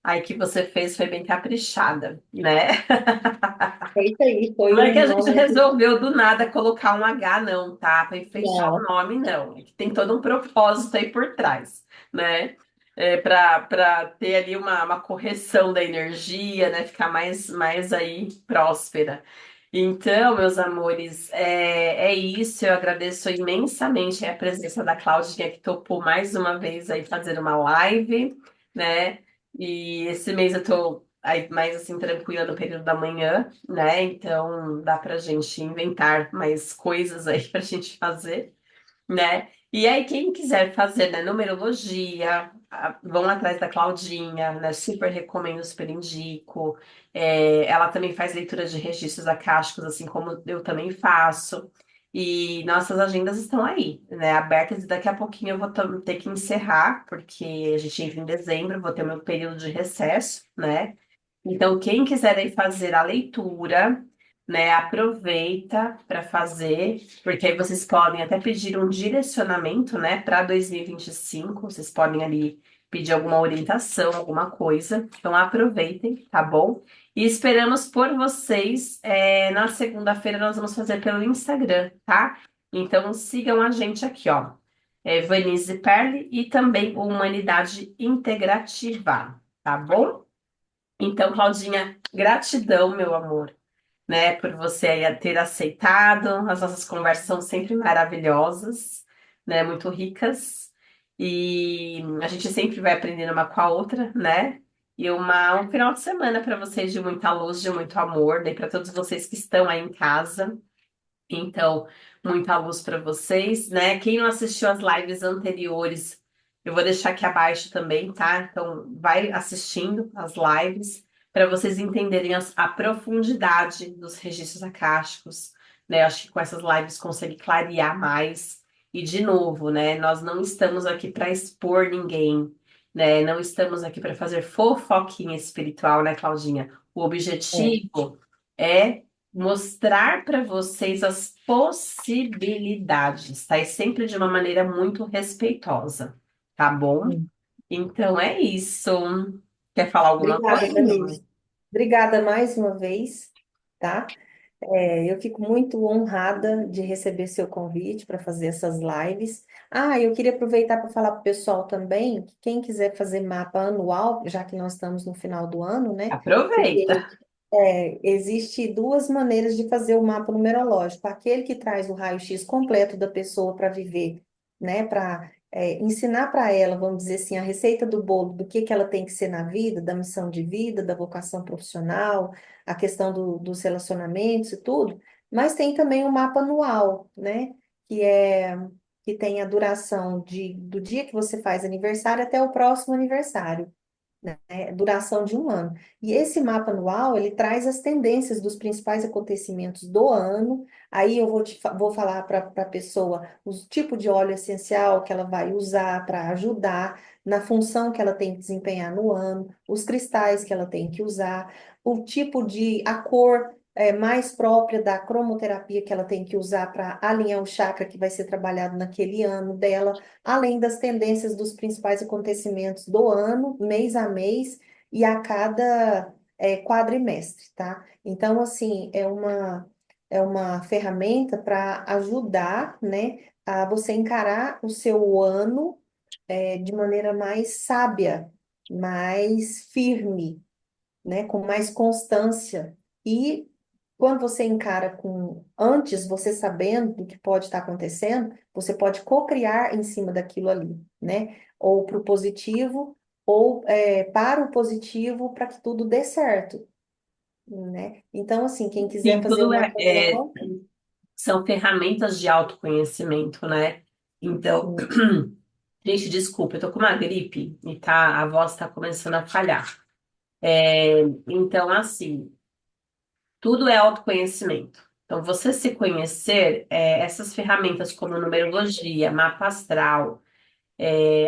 aí que você fez foi bem caprichada, né? É isso aí, foi Não é que um a gente nome. resolveu do nada colocar um H, não, tá? Para enfeitar o Não, nome, não. É que tem todo um propósito aí por trás, né? Para ter ali uma correção da energia, né? Ficar mais aí próspera. Então, meus amores, é isso. Eu agradeço imensamente a presença da Claudinha, que topou mais uma vez aí fazer uma live, né? E esse mês eu tô aí mais assim tranquila no período da manhã, né? Então dá pra gente inventar mais coisas aí pra gente fazer, né? E aí, quem quiser fazer, né, numerologia, vão atrás da Claudinha, né? Super recomendo, super indico. Ela também faz leitura de registros acásticos, assim como eu também faço. E nossas agendas estão aí, né, abertas, e daqui a pouquinho eu vou ter que encerrar, porque a gente entra em dezembro, vou ter o meu período de recesso, né? Então, quem quiser aí fazer a leitura, né, aproveita para fazer, porque aí vocês podem até pedir um direcionamento, né, para 2025. Vocês podem ali pedir alguma orientação, alguma coisa. Então, aproveitem, tá bom? E esperamos por vocês. Na segunda-feira nós vamos fazer pelo Instagram, tá? Então, sigam a gente aqui, ó. Vanise Perle e também o Humanidade Integrativa, tá bom? Então, Claudinha, gratidão, meu amor, né, por você aí ter aceitado. As nossas conversas são sempre maravilhosas, né, muito ricas. E a gente sempre vai aprendendo uma com a outra, né? E um final de semana para vocês de muita luz, de muito amor, né, para todos vocês que estão aí em casa. Então, muita luz para vocês, né? Quem não assistiu as lives anteriores, eu vou deixar aqui abaixo também, tá? Então, vai assistindo as lives para vocês entenderem a profundidade dos registros acásticos, né? Eu acho que com essas lives consegue clarear mais. E, de novo, né? Nós não estamos aqui para expor ninguém, né? Não estamos aqui para fazer fofoquinha espiritual, né, Claudinha? O é. objetivo é mostrar para vocês as possibilidades, tá? E sempre de uma maneira muito respeitosa, tá bom? Hum. Então é isso. Quer falar alguma Obrigada, coisa, meu amor? Denise. Obrigada mais uma vez, tá? Eu fico muito honrada de receber seu convite para fazer essas lives. Ah, eu queria aproveitar para falar para o pessoal também que quem quiser fazer mapa anual, já que nós estamos no final do ano, né? Aproveita. Porque existe duas maneiras de fazer o mapa numerológico. Aquele que traz o raio-x completo da pessoa para viver, né? Para ensinar para ela, vamos dizer assim, a receita do bolo, do que ela tem que ser na vida, da missão de vida, da vocação profissional, a questão dos relacionamentos e tudo. Mas tem também o mapa anual, né? Que é que tem a duração do dia que você faz aniversário até o próximo aniversário, né, duração de um ano. E esse mapa anual, ele traz as tendências dos principais acontecimentos do ano. Aí eu vou falar para a pessoa o tipo de óleo essencial que ela vai usar para ajudar na função que ela tem que desempenhar no ano, os cristais que ela tem que usar, o tipo a cor mais própria da cromoterapia que ela tem que usar para alinhar o chakra que vai ser trabalhado naquele ano dela, além das tendências dos principais acontecimentos do ano, mês a mês e a cada quadrimestre, tá? Então, assim, é uma ferramenta para ajudar, né, a você encarar o seu ano de maneira mais sábia, mais firme, né, com mais constância. E quando você encara antes, você sabendo do que pode estar acontecendo, você pode co-criar em cima daquilo ali, né? Ou para o positivo, ou para o positivo, para que tudo dê certo, né? Então, assim, quem quiser Sim, fazer tudo uma coisa, são ferramentas de autoconhecimento, né? Então, gente, desculpa, eu tô com uma gripe e tá, a voz tá começando a falhar. Então, assim, tudo é autoconhecimento. Então, você se conhecer, essas ferramentas como numerologia, mapa astral,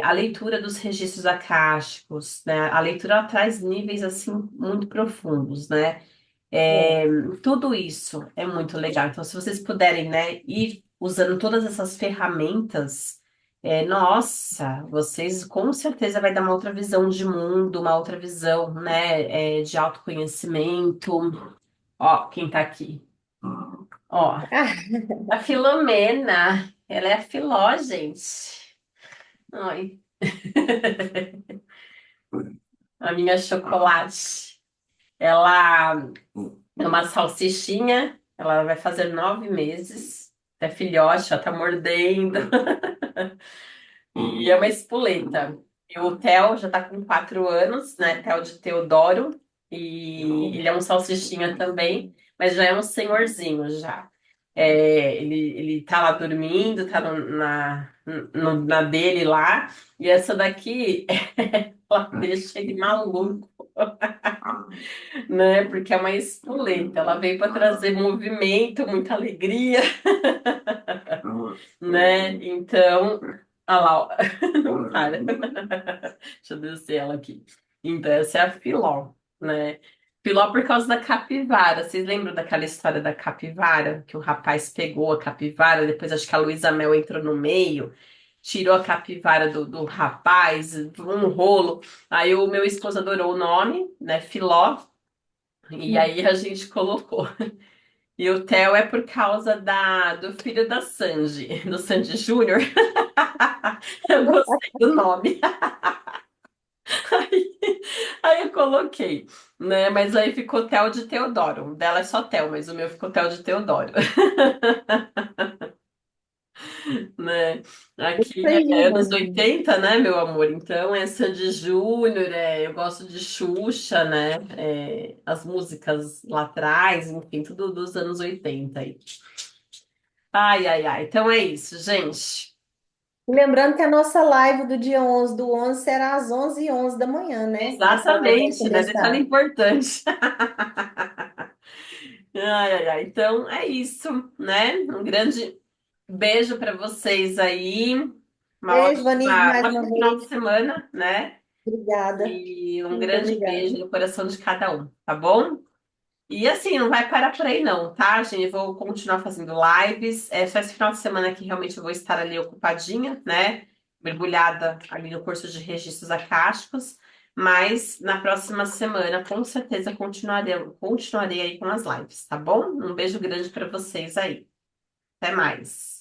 A leitura dos registros acásticos, né? A leitura ela traz níveis assim muito profundos, né? É. É, tudo isso é muito legal. Então, se vocês puderem, né, ir usando todas essas ferramentas, nossa, vocês com certeza vai dar uma outra visão de mundo, uma outra visão, né, de autoconhecimento. Ó, quem tá aqui? Ó, Ah, a Filomena, ela é a Filó, gente. Ai, a minha chocolate. Ela é uma salsichinha, ela vai fazer 9 meses. É filhote, ela tá mordendo. E é uma espoleta. E o Theo já tá com 4 anos, né? Theo de Teodoro. E ele é um salsichinha também, mas já é um senhorzinho já. Ele tá lá dormindo, tá na dele lá. E essa daqui, ela deixa ele maluco, né? Porque é uma espoleta. Ela veio para trazer movimento, muita alegria, né? Então, olha lá, ó. Não para. Deixa eu descer ela aqui. Então, essa é a Filó, né? Filó por causa da capivara. Vocês lembram daquela história da capivara? Que o rapaz pegou a capivara, depois acho que a Luísa Mel entrou no meio, tirou a capivara do rapaz, um rolo. Aí o meu esposo adorou o nome, né? Filó. E aí a gente colocou. E o Theo é por causa do filho da Sandy, do Sandy Júnior. Eu gostei do nome. Aí, aí eu coloquei, né? Mas aí ficou Theo de Teodoro. O dela é só Theo, mas o meu ficou Theo de Teodoro, né? isso Aqui é aí, anos Rosane. 80, né, meu amor? Então é Sandy Júnior, eu gosto de Xuxa, né? As músicas lá atrás, enfim, tudo dos anos 80 aí. Ai, ai, ai. Então é isso, gente. Lembrando que a nossa live do dia 11 do 11 será às 11h11 da manhã, né? Essa live vai Exatamente, né? Detalhe começar. importante. Ai, ai, ai. Então é isso, né? Um grande beijo para vocês aí. Beijo, Vanise, Um mais uma ótimo final de vez. semana, né? Obrigada. E um Muito grande obrigada. beijo no coração de cada um, tá bom? E assim, não vai parar por aí não, tá, gente? Eu vou continuar fazendo lives. É só esse final de semana que realmente eu vou estar ali ocupadinha, né? Mergulhada ali no curso de registros acásticos. Mas na próxima semana, com certeza, continuarei aí com as lives, tá bom? Um beijo grande para vocês aí. Até mais.